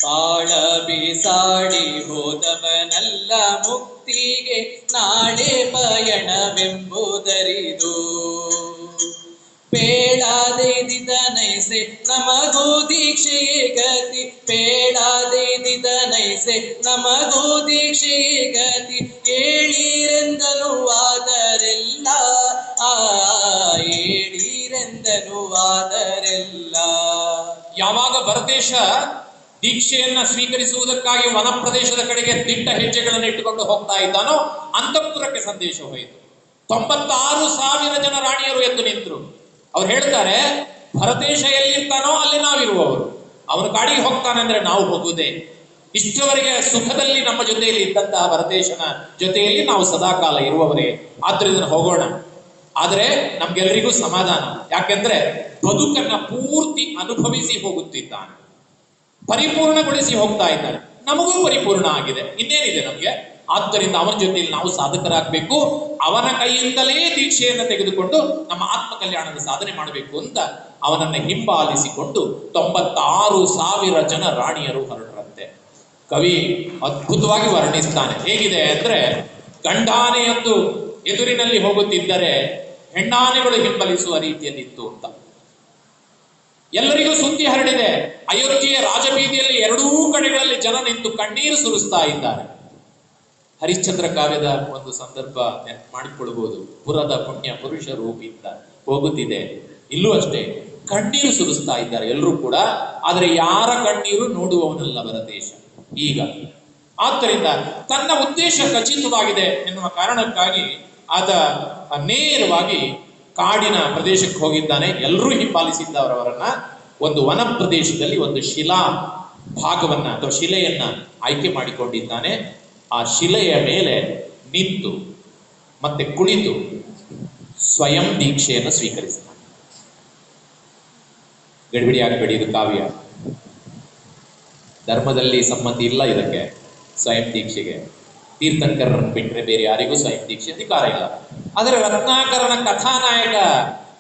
ಬಾಳ ಬೀಸಾಡಿ ಹೋದವನಲ್ಲ ಮುಕ್ತಿಗೆ, ನಾಳೆ ಪಯಣವೆಂಬುದರಿದು. ಪೇಳಾದೈದಿದ ನೈಸೆ ನಮಗೂ ದೀಕ್ಷೆಯೇ ಗತಿ, ಪೇಳಾದೈದಿದ ನೈಸೆ ನಮಗೂ ದೀಕ್ಷೆಯೇ ಗತಿ, ಕೇಳಿರೆಂದನು ಆದರೆಲ್ಲ. ಎಂದನು ಆದರೆಲ್ಲ. ಯಾವಾಗ ಭರತೇಶ ದೀಕ್ಷೆಯನ್ನ ಸ್ವೀಕರಿಸುವುದಕ್ಕಾಗಿ ವನ ಪ್ರದೇಶದ ಕಡೆಗೆ ದಿಟ್ಟ ಹೆಜ್ಜೆಗಳನ್ನು ಇಟ್ಟುಕೊಂಡು ಹೋಗ್ತಾ ಇದ್ದಾನೋ ಅಂತಃಪುರಕ್ಕೆ ಸಂದೇಶ ಹೋಯಿತು. 96,000 ಜನ ರಾಣಿಯರು ಎದ್ದು ನಿಂತರು. ಅವ್ರು ಹೇಳ್ತಾರೆ, ಭರತೇಶ ಎಲ್ಲಿರ್ತಾನೋ ಅಲ್ಲಿ ನಾವಿರುವವರು, ಅವನು ಕಾಡಿಗೆ ಹೋಗ್ತಾನೆ ಅಂದ್ರೆ ನಾವು ಹೋಗುವುದೇ. ಇಷ್ಟವರೆಗೆ ಸುಖದಲ್ಲಿ ನಮ್ಮ ಜೊತೆಯಲ್ಲಿ ಇದ್ದಂತಹ ಭರತೇಶನ ಜೊತೆಯಲ್ಲಿ ನಾವು ಸದಾಕಾಲ ಇರುವವರೇ, ಆದ್ರಿಂದ ಹೋಗೋಣ. ಆದರೆ ನಮ್ಗೆಲ್ಲರಿಗೂ ಸಮಾಧಾನ, ಯಾಕೆಂದ್ರೆ ಬದುಕನ್ನ ಪೂರ್ತಿ ಅನುಭವಿಸಿ ಹೋಗುತ್ತಿದ್ದಾನೆ, ಪರಿಪೂರ್ಣಗೊಳಿಸಿ ಹೋಗ್ತಾ ಇದ್ದಾನೆ. ನಮಗೂ ಪರಿಪೂರ್ಣ ಆಗಿದೆ, ಇನ್ನೇನಿದೆ ನಮ್ಗೆ. ಆದ್ದರಿಂದ ಅವನ ಜೊತೆಯಲ್ಲಿ ನಾವು ಸಾಧಕರಾಗಬೇಕು, ಅವನ ಕೈಯಿಂದಲೇ ದೀಕ್ಷೆಯನ್ನು ತೆಗೆದುಕೊಂಡು ನಮ್ಮ ಆತ್ಮ ಕಲ್ಯಾಣದ ಸಾಧನೆ ಮಾಡಬೇಕು ಅಂತ ಅವನನ್ನ ಹಿಂಬಾಲಿಸಿಕೊಂಡು 96,000 ಜನ ರಾಣಿಯರು ಹೊರಟರಂತೆ. ಕವಿ ಅದ್ಭುತವಾಗಿ ವರ್ಣಿಸ್ತಾನೆ. ಹೇಗಿದೆ ಅಂದ್ರೆ, ಗಂಡಾನೆಯೊಂದು ಎದುರಿನಲ್ಲಿ ಹೋಗುತ್ತಿದ್ದರೆ ಹೆಣ್ಣಾನೆಗಳು ಹಿಂಬಲಿಸುವ ರೀತಿಯಲ್ಲಿತ್ತು ಅಂತ. ಎಲ್ಲರಿಗೂ ಸುದ್ದಿ ಹರಡಿದೆ. ಅಯೋಧ್ಯೆಯ ರಾಜಬೀದಿಯಲ್ಲಿ ಎರಡೂ ಕಡೆಗಳಲ್ಲಿ ಜನ ನಿಂತು ಕಣ್ಣೀರು ಸುರಿಸ್ತಾ ಇದ್ದಾರೆ. ಹರಿಶ್ಚಂದ್ರ ಕಾವ್ಯದ ಒಂದು ಸಂದರ್ಭ ನೆನಪು ಮಾಡಿಕೊಳ್ಳಬಹುದು. ಪುರದ ಪುಣ್ಯ ಪುರುಷ ರೂಪಿಂದ ಹೋಗುತ್ತಿದೆ, ಇಲ್ಲೂ ಅಷ್ಟೇ ಕಣ್ಣೀರು ಸುರಿಸ್ತಾ ಇದ್ದಾರೆ ಎಲ್ಲರೂ ಕೂಡ. ಆದರೆ ಯಾರ ಕಣ್ಣೀರು ನೋಡುವವನಲ್ಲ ಭರತೇಶ ಈಗ. ಆದ್ದರಿಂದ ತನ್ನ ಉದ್ದೇಶ ಖಚಿತವಾಗಿದೆ ಎನ್ನುವ ಕಾರಣಕ್ಕಾಗಿ ಆತ ನೇರವಾಗಿ ಕಾಡಿನ ಪ್ರದೇಶಕ್ಕೆ ಹೋಗಿದ್ದಾನೆ. ಎಲ್ಲರೂ ಹಿಂಬಾಲಿಸಿದ್ದವರವರನ್ನ ಒಂದು ವನ ಪ್ರದೇಶದಲ್ಲಿ ಒಂದು ಶಿಲಾ ಭಾಗವನ್ನ ಅಥವಾ ಶಿಲೆಯನ್ನ ಆಯ್ಕೆ ಮಾಡಿಕೊಂಡಿದ್ದಾನೆ. ಆ ಶಿಲೆಯ ಮೇಲೆ ನಿಂತು ಮತ್ತೆ ಕುಳಿತು ಸ್ವಯಂ ದೀಕ್ಷೆಯನ್ನು ಸ್ವೀಕರಿಸ್ತಾನೆ. ಗಡಿಬಿಡಿ ಆಗಬೇಡಿ, ಇದು ಕಾವ್ಯ, ಧರ್ಮದಲ್ಲಿ ಸಂಬಂಧ ಇಲ್ಲ ಇದಕ್ಕೆ. ಸ್ವಯಂ ದೀಕ್ಷೆಗೆ ತೀರ್ಥಂಕರನ್ನು ಬಿಟ್ಟರೆ ಬೇರೆ ಯಾರಿಗೂ ಸ್ವಯಂ ದೀಕ್ಷೆ ಅಧಿಕಾರ ಇಲ್ಲ. ಆದರೆ ರತ್ನಾಕರನ ಕಥಾನಾಯಕ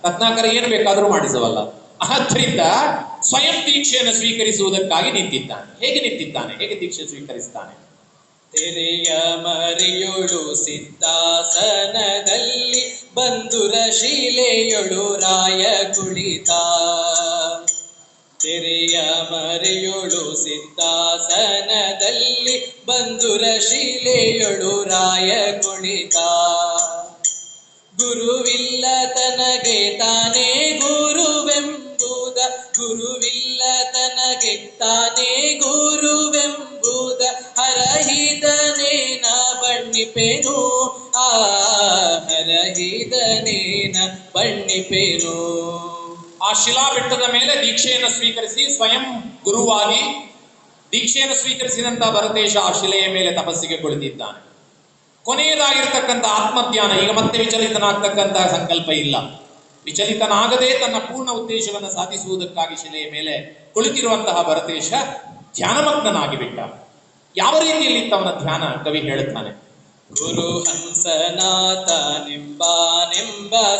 ರತ್ನಾಕರ ಏನು ಬೇಕಾದರೂ ಮಾಡಿಸವಲ್ಲ. ಆದ್ದರಿಂದ ಸ್ವಯಂ ದೀಕ್ಷೆಯನ್ನು ಸ್ವೀಕರಿಸುವುದಕ್ಕಾಗಿ ನಿಂತಿದ್ದಾನೆ. ಹೇಗೆ ನಿಂತಿದ್ದಾನೆ, ಹೇಗೆ ದೀಕ್ಷೆ ಸ್ವೀಕರಿಸ್ತಾನೆ? ತೆರೆಯ ಮರೆಯೊಳು ಸಿದ್ಧಾಸನದಲ್ಲಿ ಬಂಧುರ ಶೀಲೆಯೊಳು ರಾಯ ಕುಳಿತ. ತೆರೆಯ ಮರೆಯೊಳು ಸಿದ್ಧಾಸನದಲ್ಲಿ ಬಂಧುರ ಶೀಲೆಯೊಳು ರಾಯ ಕುಳಿತ. ಗುರುವಿಲ್ಲ ತನಗೆ ತಾನೇ ಗುರುವೆಂಬುದ, ಗುರುವಿಲ್ಲ ತನಗೆ ತಾನೇ ಗುರುವೆಂಬುದ ಹರಹಿದನೇನ ಬಣ್ಣಿಪೆನು, ಆ ಹರಹಿದನೇನ ಬಣ್ಣಿಪೆನು. ಆ ಶಿಲಾ ಬೆಟ್ಟದ ಮೇಲೆ ದೀಕ್ಷೆಯನ್ನು ಸ್ವೀಕರಿಸಿ ಸ್ವಯಂ ಗುರುವಾಗಿ ದೀಕ್ಷೆಯನ್ನು ಸ್ವೀಕರಿಸಿದಂತ ಭರತೇಶ ಆ ಶಿಲೆಯ ಮೇಲೆ ತಪಸ್ಸಿಗೆ ಕುಳಿತಿದ್ದಾನೆ. ಕೊನೆಯದಾಗಿರ್ತಕ್ಕಂಥ ಆತ್ಮಧ್ಯಾನ. ಈಗ ಮತ್ತೆ ವಿಚಲಿತನಾಗ್ತಕ್ಕಂತಹ ಸಂಕಲ್ಪ ಇಲ್ಲ. ವಿಚಲಿತನಾಗದೆ ತನ್ನ ಪೂರ್ಣ ಉದ್ದೇಶವನ್ನು ಸಾಧಿಸುವುದಕ್ಕಾಗಿ ಶಿಲೆಯ ಮೇಲೆ ಕುಳಿತಿರುವಂತಹ ಭರತೇಶ ಧ್ಯಾನಮಗ್ನಾಗಿ ಬಿಟ್ಟ. ಯಾವ ರೀತಿಯಲ್ಲಿ ಅವನ ಧ್ಯಾನ ಕವಿ ಹೇಳುತ್ತಾನೆ. ಗುರು ಹಂಸನಾಥನೆಂಬ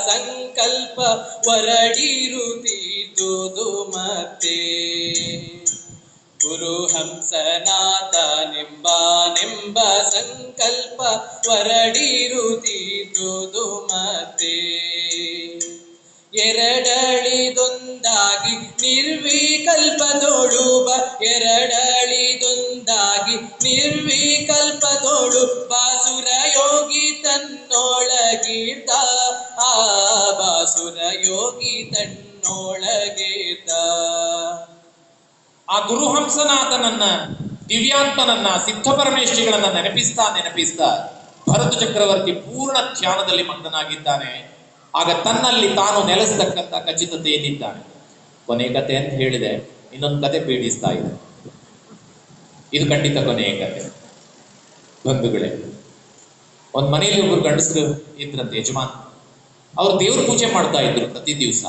ಸಂಕಲ್ಪ ಹೊರಡಿರುತ್ತಿದ್ದುದು ಮತ್ತೆ. ಗುರು ಹಂಸನಾಥನೆಂಬ ಸಂಕಲ್ಪ ಹೊರಡಿರುತ್ತಿದ್ದುದು ಮತ್ತೆ. ಎರಡಳಿದೊಂದಾಗಿ ನಿರ್ವಿಕಲ್ಪದೋಳು ಎರಡಳಿದೊಂದಾಗಿ ನಿರ್ವಿಕಲ್ಪದೋಳು ಬಾಸುರ ಯೋಗಿ ತನ್ನೊಳಗಿರ್ದ, ಆ ಬಾಸುರ ಯೋಗಿ ತನ್ನೊಳಗಿರ್ದ. ಆ ಗುರುಹಂಸನಾಥನನ್ನ, ದಿವ್ಯಾಂತನನ್ನ, ಸಿದ್ಧ ಪರಮೇಶ್ವರಿಗಳನ್ನ ನೆನಪಿಸ್ತಾ ಭರತ ಚಕ್ರವರ್ತಿ ಪೂರ್ಣ ಧ್ಯಾನದಲ್ಲಿ ಮಗ್ನನಾಗಿದ್ದಾನೆ. ಆಗ ತನ್ನಲ್ಲಿ ತಾನು ನೆಲೆಸತಕ್ಕಂಥ ಖಚಿತತೆಯಲ್ಲಿದ್ದಾನೆ. ಕೊನೆಯ ಕತೆ ಅಂತ ಹೇಳಿದೆ, ಇನ್ನೊಂದು ಕತೆ ಪೀಡಿಸ್ತಾ ಇದೆ. ಇದು ಖಂಡಿತ ಕೊನೆಯ ಕತೆ. ಬಂಧುಗಳೇ, ಒಂದು ಮನೆಯಲ್ಲಿ ಒಬ್ಬರು ಗಂಡಸರು ಇದ್ರಂತೆ, ಯಜಮಾನ್. ಅವ್ರು ದೇವ್ರ ಪೂಜೆ ಮಾಡ್ತಾ ಇದ್ರು ಪ್ರತಿ ದಿವಸ.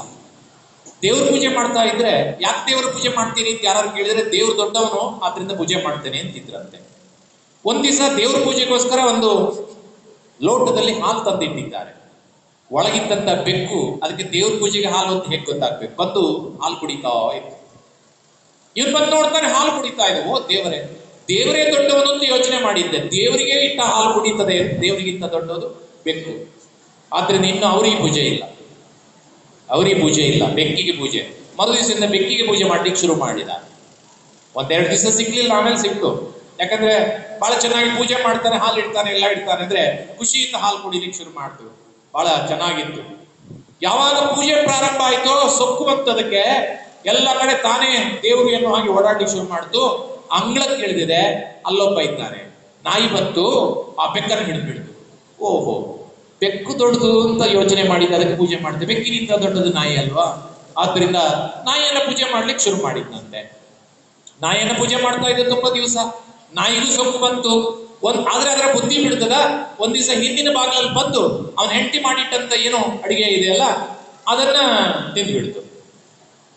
ದೇವ್ರ ಪೂಜೆ ಮಾಡ್ತಾ ಇದ್ರೆ, ಯಾಕೆ ದೇವ್ರ ಪೂಜೆ ಮಾಡ್ತೀರಿ ಅಂತ ಯಾರು ಕೇಳಿದ್ರೆ, ದೇವ್ರ ದೊಡ್ಡವನು ಆದ್ರಿಂದ ಪೂಜೆ ಮಾಡ್ತೇನೆ ಅಂತಿದ್ರಂತೆ. ಒಂದ್ ದಿವಸ ದೇವ್ರ ಪೂಜೆಗೋಸ್ಕರ ಒಂದು ಲೋಟದಲ್ಲಿ ಹಾಲು ತಂದಿಟ್ಟಿದ್ದಾರೆ. ಒಳಗಿದ್ದಂತ ಬೆಕ್ಕು ಅದಕ್ಕೆ ದೇವ್ರ ಪೂಜೆಗೆ ಹಾಲು ಅಂತ ಹೇಗೆ ಗೊತ್ತಾಗ್ಬೇಕು, ಬಂದು ಹಾಲು ಕುಡಿತಾ ಇತ್ತು. ಇವ್ರು ಬಂದು ನೋಡ್ತಾನೆ, ಹಾಲು ಕುಡಿತಾ ಇದೆ. ಓ ದೇವರೇ, ದೇವರೇ ದೊಡ್ಡವನು ಅಂತ ಯೋಚನೆ ಮಾಡಿದ್ದೆ. ದೇವರಿಗೆ ಇಟ್ಟ ಹಾಲು ಕುಡಿತದೆ, ದೇವರಿಗಿಂತ ದೊಡ್ಡದು ಬೆಕ್ಕು. ಆದ್ರಿಂದ ಇನ್ನು ಅವ್ರಿಗೆ ಪೂಜೆ ಇಲ್ಲ, ಬೆಕ್ಕಿಗೆ ಪೂಜೆ. ಮರು ದಿವಸದಿಂದ ಬೆಕ್ಕಿಗೆ ಪೂಜೆ ಮಾಡ್ಲಿಕ್ಕೆ ಶುರು ಮಾಡಿದ. ಒಂದೆರಡು ದಿವಸ ಸಿಗ್ಲಿಲ್ಲ, ಆಮೇಲೆ ಸಿಕ್ತು. ಯಾಕಂದ್ರೆ ಬಹಳ ಚೆನ್ನಾಗಿ ಪೂಜೆ ಮಾಡ್ತಾನೆ, ಹಾಲು ಇಡ್ತಾನೆ, ಎಲ್ಲ ಇಡ್ತಾನೆ ಅಂದ್ರೆ ಖುಷಿಯಿಂದ ಹಾಲು ಕುಡಿಲಿಕ್ಕೆ ಶುರು ಮಾಡ್ತು. ಬಹಳ ಚೆನ್ನಾಗಿತ್ತು. ಯಾವಾಗ ಪೂಜೆ ಪ್ರಾರಂಭ ಆಯ್ತೋ ಸೊಕ್ಕು ಬಂತದಕ್ಕೆ, ಎಲ್ಲ ಕಡೆ ತಾನೇ ದೇವರು ಎನ್ನುವ ಹಾಗೆ ಓಡಾಡ್ಲಿಕ್ಕೆ ಶುರು ಮಾಡ್ತು. ಅಂಗಳಕ್ಕೆ ಇಳಿದಿದೆ, ಅಲ್ಲೊಬ್ಬ ಇದ್ದಾನೆ. ನಾಯಿ ಬಂತು, ಆ ಬೆಕ್ಕನ್ನು ಹಿಡಿದು ಓಹೋ, ಬೆಕ್ಕು ದೊಡ್ಡದು ಅಂತ ಯೋಚನೆ ಮಾಡಿದ, ಅದಕ್ಕೆ ಪೂಜೆ ಮಾಡಿದೆ. ಬೆಕ್ಕಿನಿಂದ ದೊಡ್ಡದು ನಾಯಿ ಅಲ್ವಾ, ಆದ್ರಿಂದ ನಾಯಿಯನ್ನ ಪೂಜೆ ಮಾಡ್ಲಿಕ್ಕೆ ಶುರು ಮಾಡಿದ್ದಂತೆ. ನಾಯಿಯನ್ನ ಪೂಜೆ ಮಾಡ್ತಾ ಇದ್ದ ತುಂಬಾ ದಿವಸ. ನಾಯಿಗೂ ಸೊಕ್ಕು ಬಂತು. ಆದ್ರೆ ಅದರ ಬುದ್ಧಿ ಬಿಡ್ತದ. ಒಂದ್ ದಿವಸ ಹಿಂದಿನ ಬಾಗಿಲಲ್ಲಿ ಬಂದು ಅವನ ಹೆಂಡತಿ ಮಾಡಿಟ್ಟಂತ ಏನೋ ಅಡಿಗೆ ಇದೆಯಲ್ಲ ಅದನ್ನ ತಿಂದು ಬಿಡ್ತು.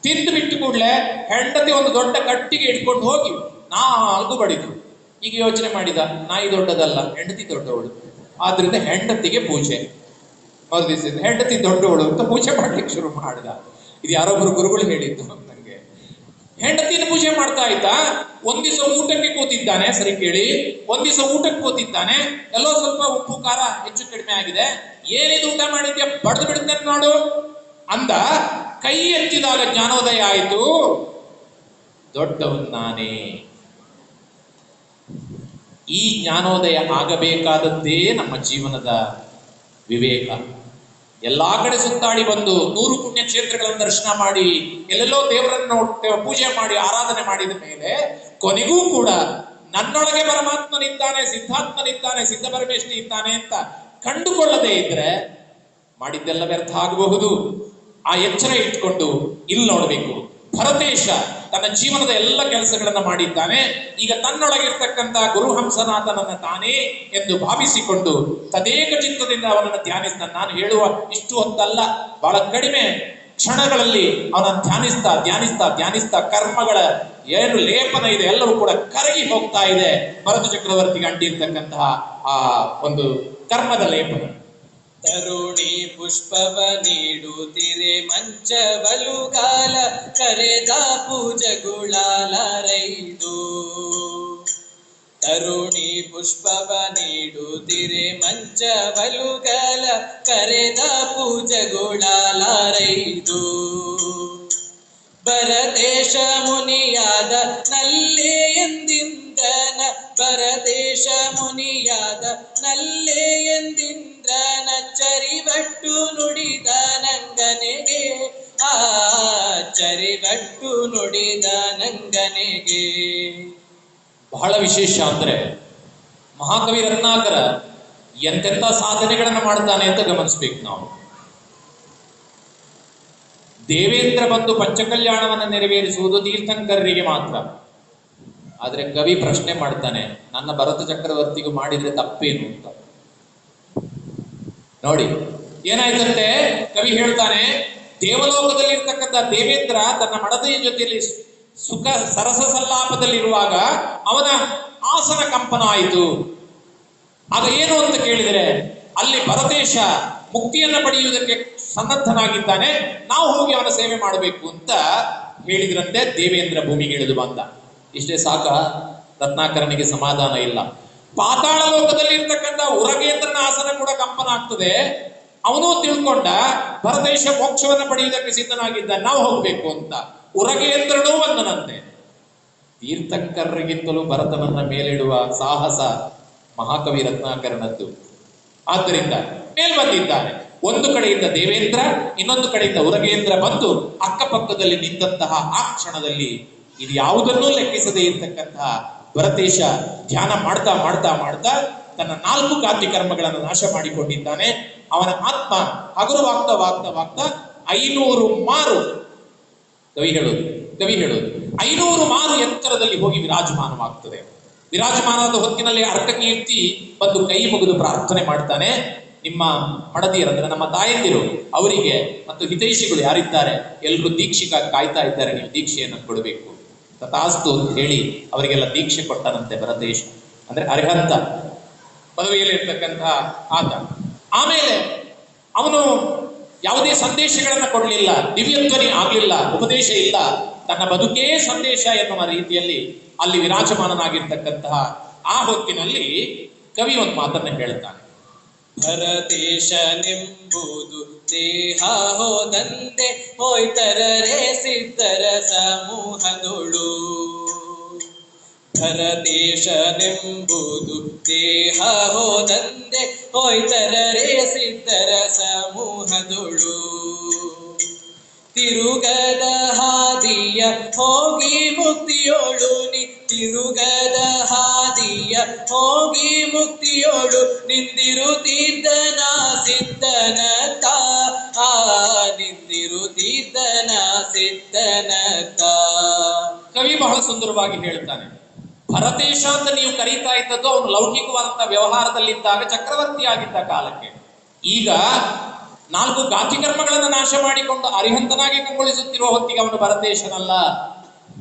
ತಿಂದು ಬಿಟ್ಟು ಕೂಡಲೇ ಹೆಂಡತಿ ಒಂದು ದೊಡ್ಡ ಕಟ್ಟಿಗೆ ಇಟ್ಕೊಂಡು ಹೋಗಿ 4 ಬಡಿದ್ರು. ಈಗ ಯೋಚನೆ ಮಾಡಿದ, ನಾಯಿ ದೊಡ್ಡದಲ್ಲ, ಹೆಂಡತಿ ದೊಡ್ಡವಳು, ಆದ್ರಿಂದ ಹೆಂಡತಿಗೆ ಪೂಜೆ. ಮರುದಿವಸ ಹೆಂಡತಿ ದೊಡ್ಡವಳು ಅಂತ ಪೂಜೆ ಮಾಡ್ಲಿಕ್ಕೆ ಶುರು ಮಾಡಿದ. ಇದು ಯಾರೊಬ್ರು ಗುರುಗಳು ಹೇಳಿದ್ದು ನಂಗೆ. ಹೆಂಡತಿನ ಪೂಜೆ ಮಾಡ್ತಾ ಇದ್ದ. ಒಂದ್ ದಿವಸ ಊಟಕ್ಕೆ ಕೂತಿದ್ದಾನೆ, ಸರಿ ಕೇಳಿ, ಒಂದ್ ದಿವಸ ಊಟಕ್ಕೆ ಕೂತಿದ್ದಾನೆ. ಎಲ್ಲೋ ಸ್ವಲ್ಪ ಉಪ್ಪು ಖಾರ ಹೆಚ್ಚು ಕಡಿಮೆ ಆಗಿದೆ. ಏನಿದು ಊಟ ಮಾಡಿದ್ಯಾ, ಬಡ್ದು ಬಿಡ್ತೇನೆ ನೋಡು ಅಂದ. ಕೈ ಎತ್ತಿದಾಗ ಜ್ಞಾನೋದಯ ಆಯಿತು, ದೊಡ್ಡವನ್ ನಾನೇ. ಈ ಜ್ಞಾನೋದಯ ಆಗಬೇಕಾದದ್ದೇ ನಮ್ಮ ಜೀವನದ ವಿವೇಕ. ಎಲ್ಲಾ ಕಡೆ ಸುತ್ತಾಡಿ ಬಂದು 100 ಪುಣ್ಯಕ್ಷೇತ್ರಗಳನ್ನು ದರ್ಶನ ಮಾಡಿ ಎಲ್ಲೆಲ್ಲೋ ದೇವರನ್ನು ಪೂಜೆ ಮಾಡಿ ಆರಾಧನೆ ಮಾಡಿದ ಮೇಲೆ ಕೊನೆಗೂ ಕೂಡ ನನ್ನೊಳಗೆ ಪರಮಾತ್ಮನಿದ್ದಾನೆ, ಸಿದ್ಧಾತ್ಮನಿದ್ದಾನೆ, ಸಿದ್ಧ ಪರಮೇಶ್ವರಿ ಇದ್ದಾನೆ ಅಂತ ಕಂಡುಕೊಳ್ಳದೆ ಇದ್ರೆ ಮಾಡಿದ್ದೆಲ್ಲ ವ್ಯರ್ಥ ಆಗಬಹುದು. ಆ ಎಚ್ಚರ ಇಟ್ಕೊಂಡು ಇಲ್ಲಿ ನೋಡ್ಬೇಕು. ಭರತೇಶ ತನ್ನ ಜೀವನದ ಎಲ್ಲ ಕೆಲಸಗಳನ್ನ ಮಾಡಿದ್ದಾನೆ. ಈಗ ತನ್ನೊಳಗಿರ್ತಕ್ಕಂಥ ಗುರುಹಂಸನಾಥನನ್ನ ತಾನೇ ಎಂದು ಭಾವಿಸಿಕೊಂಡು ತದೇಕ ಚಿತ್ತದಿಂದ ಅವನನ್ನು ಧ್ಯಾನಿಸ್ತಾನೆ. ನಾನು ಹೇಳುವ ಇಷ್ಟು ಹೊತ್ತಲ್ಲ, ಬಹಳ ಕಡಿಮೆ ಕ್ಷಣಗಳಲ್ಲಿ ಅವನನ್ನು ಧ್ಯಾನಿಸ್ತಾ ಧ್ಯಾನಿಸ್ತಾ ಧ್ಯಾನಿಸ್ತಾ ಕರ್ಮಗಳ ಏನು ಲೇಪನ ಇದೆ ಎಲ್ಲವೂ ಕೂಡ ಕರಗಿ ಹೋಗ್ತಾ ಇದೆ. ಭರತ ಚಕ್ರವರ್ತಿಗೆ ಅಂಟಿರ್ತಕ್ಕಂತಹ ಆ ಒಂದು ಕರ್ಮದ ಲೇಪನ. ತರುಣಿ ಪುಷ್ಪವ ನೀಡುತ್ತಿರೆ ಮಂಚವಲುಗಾಲ ಕರೆದ ಪೂಜಗುಳಾಲರೈದು. ತರುಣಿ ಪುಷ್ಪವ ನೀಡುತ್ತಿರೆ ಮಂಚವಲುಗಾಲ ಕರೆದ ಪೂಜಗುಳಾಲರೈದು. ಭರತೇಶ ಮುನಿಯಾದ ನಲ್ಲೇ ಎಂದಿಂದ್ರನ, ಭರತೇಶ ಮುನಿಯಾದ ನಲ್ಲೇ ಎಂದಿಂದ್ರನ ಚರಿವಟ್ಟು ನುಡಿದ ನಂಗನೆಗೆ, ಆ ಚರಿವಟ್ಟು ನುಡಿದ ನಂಗನೆಗೆ. ಬಹಳ ವಿಶೇಷ ಅಂದ್ರೆ ಮಹಾಕವಿ ರತ್ನಾಕರ ಎಂತೆಂಥ ಸಾಧನೆಗಳನ್ನು ಮಾಡ್ತಾನೆ ಅಂತ ಗಮನಿಸ್ಬೇಕು ನಾವು. ದೇವೇಂದ್ರ ಬಂದು ಪಂಚಕಲ್ಯಾಣವನ್ನು ನೆರವೇರಿಸುವುದು ತೀರ್ಥಂಕರರಿಗೆ ಮಾತ್ರ. ಆದ್ರೆ ಕವಿ ಪ್ರಶ್ನೆ ಮಾಡ್ತಾನೆ, ನನ್ನ ಭರತ ಚಕ್ರವರ್ತಿಗೂ ಮಾಡಿದ್ರೆ ತಪ್ಪೇನು ಅಂತ. ನೋಡಿ ಏನಾಯ್ತಂತೆ, ಕವಿ ಹೇಳ್ತಾನೆ, ದೇವಲೋಕದಲ್ಲಿ ಇರ್ತಕ್ಕಂಥ ದೇವೇಂದ್ರ ತನ್ನ ಮಡದಿಯ ಜೊತೆಯಲ್ಲಿ ಸುಖ ಸರಸ ಸಲ್ಲಾಪದಲ್ಲಿರುವಾಗ ಅವನ ಆಸನ ಕಂಪನ ಆಯಿತು. ಆಗ ಏನು ಅಂತ ಕೇಳಿದರೆ, ಅಲ್ಲಿ ಭರತೇಶ ಮುಕ್ತಿಯನ್ನ ಪಡೆಯುವುದಕ್ಕೆ ಸನ್ನದ್ಧನಾಗಿದ್ದಾನೆ, ನಾವು ಹೋಗಿ ಅವನ ಸೇವೆ ಮಾಡಬೇಕು ಅಂತ ಹೇಳಿದ್ರಂತೆ. ದೇವೇಂದ್ರ ಭೂಮಿಗೆ ಇಳಿದು ಬಂದ. ಇಷ್ಟೇ ಸಾಕ? ರತ್ನಾಕರನಿಗೆ ಸಮಾಧಾನ ಇಲ್ಲ. ಪಾತಾಳ ಲೋಕದಲ್ಲಿ ಇರ್ತಕ್ಕಂಥ ಉರಗೇಂದ್ರನ ಆಸನ ಕೂಡ ಕಂಪನ ಆಗ್ತದೆ. ಅವನು ತಿಳ್ಕೊಂಡ ಭರತೇಶ ಮೋಕ್ಷವನ್ನ ಪಡೆಯುವುದಕ್ಕೆ ಸಿದ್ಧನಾಗಿದ್ದ, ನಾವು ಹೋಗ್ಬೇಕು ಅಂತ. ಉರಗೇಂದ್ರನೂ ಬಂದನಂತೆ. ತೀರ್ಥಂಕರರಿಗಿಂತಲೂ ಭರತನನ್ನ ಮೇಲಿಡುವ ಸಾಹಸ ಮಹಾಕವಿ ರತ್ನಾಕರನದ್ದು. ಆದ್ದರಿಂದ ಮೇಲ್ ಬಂದಿದ್ದಾನೆ. ಒಂದು ಕಡೆಯಿಂದ ದೇವೇಂದ್ರ, ಇನ್ನೊಂದು ಕಡೆಯಿಂದ ಉರಗೇಂದ್ರ ಬಂದು ಅಕ್ಕಪಕ್ಕದಲ್ಲಿ ನಿಂತಹ ಆ ಕ್ಷಣದಲ್ಲಿ ಇದು ಯಾವುದನ್ನೂ ಲೆಕ್ಕಿಸದೇ ಇರ್ತಕ್ಕಂತಹ ಭರತೇಶ ಧ್ಯಾನ ಮಾಡ್ತಾ ಮಾಡ್ತಾ ಮಾಡ್ತಾ ತನ್ನ 4 ಗಾತಿ ಕರ್ಮಗಳನ್ನು ನಾಶ ಮಾಡಿಕೊಂಡಿದ್ದಾನೆ. ಅವನ ಆತ್ಮ ಹಗುರವಾಗ್ತಾ ವಾಗ್ತಾ ವಾಗ್ತಾ 500 ಮಾರು, ಕವಿ ಹೇಳೋದು 500 ಮಾರು ಎತ್ತರದಲ್ಲಿ ಹೋಗಿ ವಿರಾಜಮಾನವಾಗ್ತದೆ. ವಿರಾಜಮಾನವಾದ ಹೊತ್ತಿನಲ್ಲಿ ಅರ್ಕಕೀರ್ತಿ ಬಂದು ಕೈ ಮುಗಿದು ಪ್ರಾರ್ಥನೆ ಮಾಡ್ತಾನೆ. ನಿಮ್ಮ ಮಡದಿಯರಂದ್ರೆ ನಮ್ಮ ತಾಯಂದಿರು, ಅವರಿಗೆ ಮತ್ತು ಹಿತೈಷಿಗಳು ಯಾರಿದ್ದಾರೆ ಎಲ್ಲರೂ ದೀಕ್ಷೆಗಾಗಿ ಕಾಯ್ತಾ ಇದ್ದಾರೆ, ನೀವು ದೀಕ್ಷೆಯನ್ನು ಕೊಡಬೇಕು. ತಥಾಸ್ತು ಅಂತ ಹೇಳಿ ಅವರಿಗೆಲ್ಲ ದೀಕ್ಷೆ ಕೊಟ್ಟನಂತೆ ಭರತೇಶ. ಅಂದ್ರೆ ಅರ್ಹಂತ ಪದವಿಯಲ್ಲಿ ಇರ್ತಕ್ಕಂತಹ ಆತ. ಆಮೇಲೆ ಅವನು ಯಾವುದೇ ಸಂದೇಶಗಳನ್ನ ಕೊಡಲಿಲ್ಲ, ದಿವ್ಯಧ್ವನಿ ಆಗ್ಲಿಲ್ಲ, ಉಪದೇಶ ಇಲ್ಲ, ತನ್ನ ಬದುಕೇ ಸಂದೇಶ ಎನ್ನುವ ರೀತಿಯಲ್ಲಿ ಅಲ್ಲಿ ವಿರಾಜಮಾನನಾಗಿರ್ತಕ್ಕಂತಹ ಆ ಹೊತ್ತಿನಲ್ಲಿ ಕವಿ ಒಂದು ಮಾತನ್ನ ಹೇಳ್ತಾನೆ. ಭರತೇಶನೆಂಬುದು ದೇಹ ಹೋದಂತೆ ಹೋಯ್ತರರೆ ಸಿದ್ಧರ ಸಮೂಹದೊಳು. ಭರತೇಶನೆಂಬುದು ದೇಹ ಹೋದಂತೆ ಹೋಯ್ತರರೆ ಸಿದ್ಧರ ಸಮೂಹ ಸಮೂಹದೊಳು ತಿರುಗದ ಹಾದಿಯ ಹೋಗಿ ಮುಕ್ತಿಯೋಳು ನಿ ತಿರುಗದ ಹಾದಿಯ ಹೋಗಿ ಮುಕ್ತಿಯೋಳು ನಿಂದಿರುತ್ತಿದ್ದನ ಸಿದ್ಧನತ ನಿಂದಿರುತ್ತಿದ್ದನ ಸಿದ್ಧನತ. ಕವಿ ಬಹಳ ಸುಂದರವಾಗಿ ಹೇಳ್ತಾನೆ, ಭರತೇಶ ಅಂತ ನೀವು ಕರೀತಾ ಇದ್ದದ್ದು ಅವನು ಲೌಕಿಕವಾದಂತಹ ವ್ಯವಹಾರದಲ್ಲಿದ್ದಾಗ ಚಕ್ರವರ್ತಿ ಆಗಿದ್ದ ಕಾಲಕ್ಕೆ. ಈಗ 4 ಗಾತಿ ಕರ್ಮಗಳನ್ನು ನಾಶ ಮಾಡಿಕೊಂಡು ಅರಿಹಂತನಾಗಿ ಕಂಗೊಳಿಸುತ್ತಿರುವ ಹೊತ್ತಿಗೆ ಅವನು ಭರತೇಶನಲ್ಲ.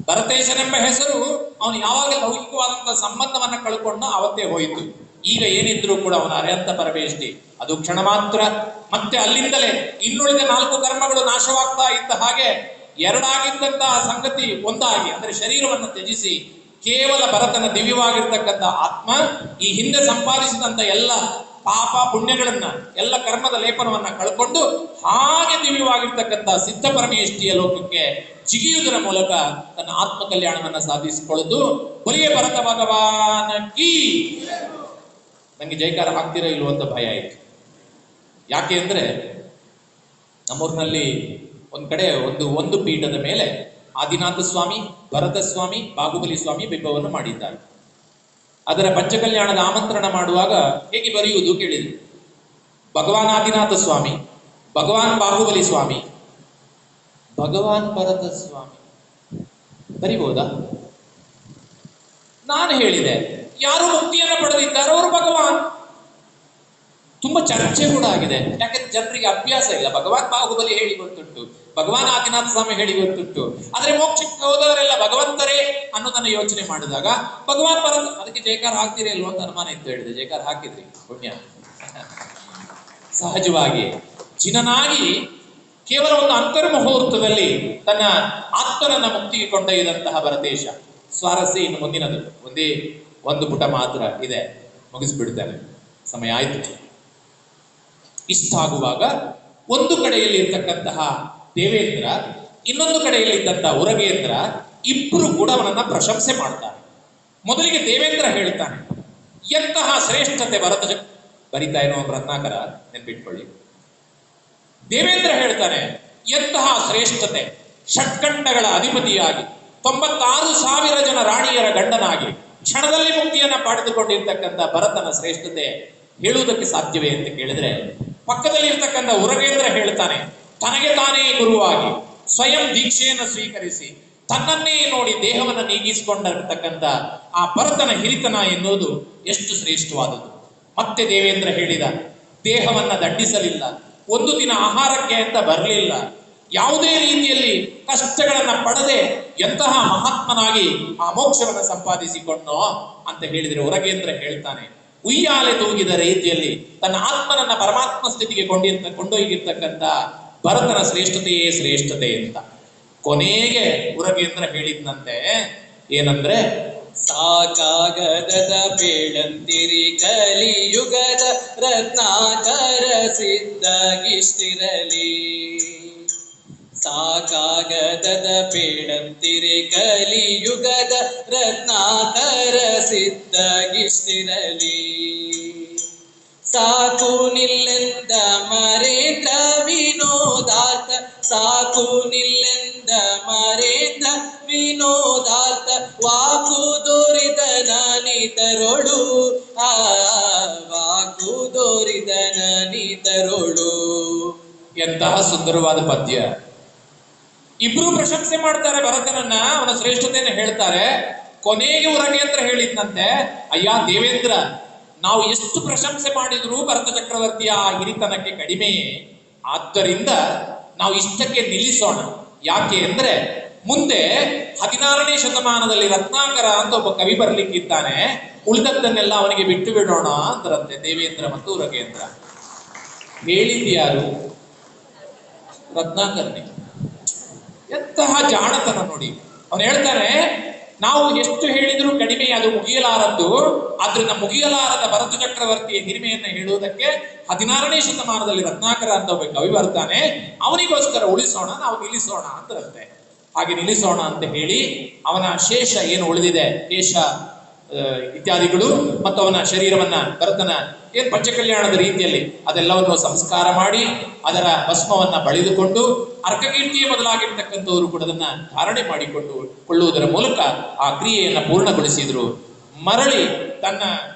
ಭರತೇಶನೆಂಬ ಹೆಸರು ಅವನು ಯಾವಾಗ ಲೌಕಿಕವಾದಂತಹ ಸಂಬಂಧವನ್ನ ಕಳ್ಕೊಂಡು ಅವತ್ತೇ ಹೋಯಿತು. ಈಗ ಏನಿದ್ರು ಕೂಡ ಅವನ ಅರಿಹಂತ ಪರಮೇಷ್ಠಿ, ಅದು ಕ್ಷಣ ಮಾತ್ರ. ಮತ್ತೆ ಅಲ್ಲಿಂದಲೇ ಇನ್ನುಳಿದ 4 ಕರ್ಮಗಳು ನಾಶವಾಗ್ತಾ ಇದ್ದ ಹಾಗೆ ಎರಡಾಗಿದ್ದಂತಹ ಸಂಗತಿ ಒಂದಾಗಿ, ಅಂದ್ರೆ ಶರೀರವನ್ನು ತ್ಯಜಿಸಿ ಕೇವಲ ಭರತನ ದಿವ್ಯವಾಗಿರ್ತಕ್ಕಂಥ ಆತ್ಮ ಈ ಹಿಂದೆ ಸಂಪಾದಿಸಿದಂತ ಎಲ್ಲ ಪಾಪ ಪುಣ್ಯಗಳನ್ನ, ಎಲ್ಲ ಕರ್ಮದ ಲೇಪನವನ್ನ ಕಳ್ಕೊಂಡು ಹಾಗೆ ದಿವ್ಯವಾಗಿರ್ತಕ್ಕಂಥ ಸಿದ್ಧ ಪರಮೇಷ್ಠಿಯ ಲೋಕಕ್ಕೆ ಜಿಗಿಯುವುದರ ಮೂಲಕ ತನ್ನ ಆತ್ಮ ಕಲ್ಯಾಣವನ್ನ ಸಾಧಿಸಿಕೊಳ್ಳುವುದು. ಬಲಿಯ ಭರತ ಭಗವಾನ ಕೀ. ನಂಗೆ ಜೈಕಾರ ಹಾಕ್ತಿರೋ ಇಲ್ವೋ ಅಂತ ಭಯ ಆಯ್ತು. ಯಾಕೆ ಅಂದ್ರೆ ನಮ್ಮೂರಿನಲ್ಲಿ ಒಂದ್ ಕಡೆ ಒಂದು ಪೀಠದ ಮೇಲೆ ಆದಿನಾಥ ಸ್ವಾಮಿ, ಭರತ ಸ್ವಾಮಿ, ಬಾಹುಬಲಿ ಸ್ವಾಮಿ ಬಿಂಬವನ್ನು ಮಾಡಿದ್ದಾರೆ. ಅದರ ಪಂಚಕಲ್ಯಾಣದ ಆಮಂತ್ರಣ ಮಾಡುವಾಗ ಹೇಗೆ ಬರೆಯುವುದು ಕೇಳಿದ್ರು. ಭಗವಾನ್ ಆದಿನಾಥ ಸ್ವಾಮಿ, ಭಗವಾನ್ ಬಾಹುಬಲಿ ಸ್ವಾಮಿ, ಭಗವಾನ್ ಭರತ ಸ್ವಾಮಿ ಬರಿಬಹುದಾ? ನಾನು ಹೇಳಿದೆ, ಯಾರು ಮುಕ್ತಿಯನ್ನು ಪಡೆದಿದ್ದಾರೋ ಅವರು ಭಗವಾನ್. ತುಂಬಾ ಚರ್ಚೆ ಕೂಡ ಆಗಿದೆ. ಯಾಕಂದ್ರೆ ಜನರಿಗೆ ಅಭ್ಯಾಸ ಇಲ್ಲ. ಭಗವಾನ್ ಬಾಹುಬಲಿ ಹೇಳಿ ಗೊತ್ತುಂಟು, ಭಗವಾನ್ ಆದಿನಾಥ ಸ್ವಾಮಿ ಹೇಳಿ ಗೊತ್ತುಂಟು, ಆದ್ರೆ ಮೋಕ್ಷಕ್ಕೆ ಹೋದವರೆಲ್ಲ ಭಗವಂತರೇ ಅನ್ನೋದನ್ನ ಯೋಚನೆ ಮಾಡಿದಾಗ ಭಗವಾನ್ ಭರತ, ಅದಕ್ಕೆ ಜೈಕಾರ ಹಾಕ್ತಿರಿ ಅಲ್ವೋ ಅಂತ ಅನುಮಾನ ಇತ್ತು. ಹೇಳಿದೆ ಜೈಕಾರ ಹಾಕಿದ್ರಿ, ಪುಣ್ಯ. ಸಹಜವಾಗಿ ಜಿನನಾಗಿ ಕೇವಲ ಒಂದು ಅಂತರ್ಮುಹೂರ್ತದಲ್ಲಿ ತನ್ನ ಆತ್ಮನನ್ನ ಮುಕ್ತಿಗೆ ಕೊಂಡೊಯ್ದಂತಹ ಭರತೇಶ. ಸ್ವಾರಸ್ಯ ಇನ್ನು ಮುಂದಿನದು, ಒಂದು ಪುಟ ಮಾತ್ರ ಇದೆ, ಮುಗಿಸ್ಬಿಡ್ತೇನೆ, ಸಮಯ ಆಯ್ತು. ಇಷ್ಟಾಗುವಾಗ ಒಂದು ಕಡೆಯಲ್ಲಿ ಇರ್ತಕ್ಕಂತಹ ದೇವೇಂದ್ರ, ಇನ್ನೊಂದು ಕಡೆಯಲ್ಲಿ ಇದ್ದಂತಹ ಉರಗೇಂದ್ರ ಇಬ್ಬರು ಕೂಡ ಅವನನ್ನ ಪ್ರಶಂಸೆ ಮಾಡ್ತಾರೆ. ಮೊದಲಿಗೆ ದೇವೇಂದ್ರ ಹೇಳ್ತಾನೆ, ಎಂತಹ ಶ್ರೇಷ್ಠತೆ ಭರತ ಬರಿತಾ ಏನೋ ರತ್ನಾಕರ, ನೆನ್ಪಿಟ್ಕೊಳ್ಳಿ. ದೇವೇಂದ್ರ ಹೇಳ್ತಾನೆ, ಎಂತಹ ಶ್ರೇಷ್ಠತೆ, ಷಟ್ಕಂಡಗಳ ಅಧಿಪತಿಯಾಗಿ 96,000 ಜನ ರಾಣಿಯರ ಗಂಡನಾಗಿ ಕ್ಷಣದಲ್ಲಿ ಮುಕ್ತಿಯನ್ನ ಪಡೆದುಕೊಂಡಿರ್ತಕ್ಕಂಥ ಭರತನ ಶ್ರೇಷ್ಠತೆ ಹೇಳುವುದಕ್ಕೆ ಸಾಧ್ಯವೇ ಅಂತ ಕೇಳಿದ್ರೆ, ಪಕ್ಕದಲ್ಲಿ ಇರ್ತಕ್ಕಂಥ ಉರಗೇಂದ್ರ ಹೇಳ್ತಾನೆ, ತನಗೆ ತಾನೇ ಗುರುವಾಗಿ ಸ್ವಯಂ ದೀಕ್ಷೆಯನ್ನು ಸ್ವೀಕರಿಸಿ ತನ್ನನ್ನೇ ನೋಡಿ ದೇಹವನ್ನು ನೀಗಿಸಿಕೊಂಡಿರ್ತಕ್ಕಂಥ ಆ ಭರತನ ಹಿರಿತನ ಎನ್ನುವುದು ಎಷ್ಟು ಶ್ರೇಷ್ಠವಾದದ್ದು. ಮತ್ತೆ ದೇವೇಂದ್ರ ಹೇಳಿದ, ದೇಹವನ್ನ ದಂಡಿಸಲಿಲ್ಲ, ಒಂದು ದಿನ ಆಹಾರಕ್ಕೆ ಅಂತ ಬರಲಿಲ್ಲ, ಯಾವುದೇ ರೀತಿಯಲ್ಲಿ ಕಷ್ಟಗಳನ್ನ ಪಡದೆ ಎಂತಹ ಮಹಾತ್ಮನಾಗಿ ಆ ಮೋಕ್ಷವನ್ನು ಸಂಪಾದಿಸಿಕೊಂಡೋ ಅಂತ ಹೇಳಿದರೆ ಉರಗೇಂದ್ರ ಹೇಳ್ತಾನೆ, ಉಯ್ಯಾಲೆ ತೂಗಿದ ರೀತಿಯಲ್ಲಿ ತನ್ನ ಆತ್ಮನನ್ನ ಪರಮಾತ್ಮ ಸ್ಥಿತಿಗೆ ಕೊಂಡೊಯ್ಗಿರ್ತಕ್ಕಂಥ ಭರತನ ಶ್ರೇಷ್ಠತೆಯೇ ಶ್ರೇಷ್ಠತೆ ಅಂತ. ಕೊನೆಗೆ ಉರಗೇಂದ್ರ ಹೇಳಿದ್ನಂತೆ, ಏನಂದ್ರೆ, ಸಾಕಾಗದದ ಬೇಡಂತಿರಿ ಕಲಿಯುಗದ ರತ್ನಾಕರ ಸಿದ್ಧಗಿಷ್ಟಿರಲಿ. ಸಾಕಾಗದದ ಬೇಡಂತಿರಿ ಕಲಿಯುಗದ ರತ್ನಾಕರ ಸಿದ್ಧಗಿಷ್ಟಿರಲಿ. ಸಾಕು ನಿಲ್ಲೆಂದ ಮರೇಂದ್ರ ವಿನೋದಾರ್ಥ, ಸಾಕು ನಿಲ್ಲೆಂದ ಮರೇಂದ್ರ ವಿನೋದಾರ್ಥ, ವಾಕು ದೋರಿದನ ನೀತರೊಳು, ವಾಕು ದೋರಿದನ ನೀತರೊಳು. ಎಂತಹ ಸುಂದರವಾದ ಪದ್ಯ. ಇಬ್ರು ಪ್ರಶಂಸೆ ಮಾಡ್ತಾರೆ ಭರತನನ್ನ, ಅವನ ಶ್ರೇಷ್ಠತೆಯನ್ನು ಹೇಳ್ತಾರೆ. ಕೊನೆಗೆ ಉರಗೇಂದ್ರ ಹೇಳಿದ್ನಂತೆ, ಅಯ್ಯ ದೇವೇಂದ್ರ, ನಾವು ಎಷ್ಟು ಪ್ರಶಂಸೆ ಮಾಡಿದ್ರು ಭರತ ಚಕ್ರವರ್ತಿಯ ಆ ಹಿರಿತನಕ್ಕೆ ಕಡಿಮೆಯೇ. ಆದ್ದರಿಂದ ನಾವು ಇಷ್ಟಕ್ಕೆ ನಿಲ್ಲಿಸೋಣ. ಯಾಕೆ ಅಂದ್ರೆ ಮುಂದೆ 16ನೇ ಶತಮಾನದಲ್ಲಿ ರತ್ನಾಕರ ಅಂತ ಒಬ್ಬ ಕವಿ ಬರ್ಲಿಕ್ಕಿದ್ದಾನೆ, ಉಳಿದದ್ದನ್ನೆಲ್ಲ ಅವನಿಗೆ ಬಿಟ್ಟು ಬಿಡೋಣ ಅಂದ್ರಂತೆ ದೇವೇಂದ್ರ ಮತ್ತು ಉರಗೇಂದ್ರ. ಹೇಳಿದ್ಯಾರು? ರತ್ನಾಕರನೇ. ಎಂತಹ ಜಾಣತನ ನೋಡಿ. ಅವನು ಹೇಳ್ತಾನೆ, ನಾವು ಎಷ್ಟು ಹೇಳಿದ್ರು ಕಡಿಮೆ, ಅದು ಮುಗಿಯಲಾರದ್ದು. ಆದ್ರಿಂದ ಮುಗಿಯಲಾರದ ಭರತ ಚಕ್ರವರ್ತಿಯ ಹಿರಿಮೆಯನ್ನು ಹೇಳುವುದಕ್ಕೆ 16ನೇ ಶತಮಾನದಲ್ಲಿ ರತ್ನಾಕರ ಅಂತ ಒಬ್ಬ ಕವಿ ಬರ್ತಾನೆ, ಅವನಿಗೋಸ್ಕರ ಉಳಿಸೋಣ, ನಾವು ನಿಲ್ಲಿಸೋಣ ಅಂತರಂತೆ. ಹಾಗೆ ನಿಲ್ಲಿಸೋಣ ಅಂತ ಹೇಳಿ ಅವನ ಶೇಷ ಏನು ಉಳಿದಿದೆ, ಕೇಶ ಇತ್ಯಾದಿಗಳು ಮತ್ತು ಅವನ ಶರೀರವನ್ನ ಭರತನ ಏನ್ ಪಂಚಕಲ್ಯಾಣದ ರೀತಿಯಲ್ಲಿ ಅದೆಲ್ಲವನ್ನು ಸಂಸ್ಕಾರ ಮಾಡಿ ಅದರ ಭಸ್ಮವನ್ನ ಬಳಿದುಕೊಂಡು ಅರ್ಕಕೀರ್ತಿಯೇ ಮೊದಲಾಗಿರ್ತಕ್ಕಂಥವರು ಕೂಡ ಅದನ್ನ ಧಾರಣೆ ಕೊಳ್ಳುವುದರ ಮೂಲಕ ಆ ಕ್ರಿಯೆಯನ್ನ ಪೂರ್ಣಗೊಳಿಸಿದ್ರು. ಮರಳಿ ತನ್ನ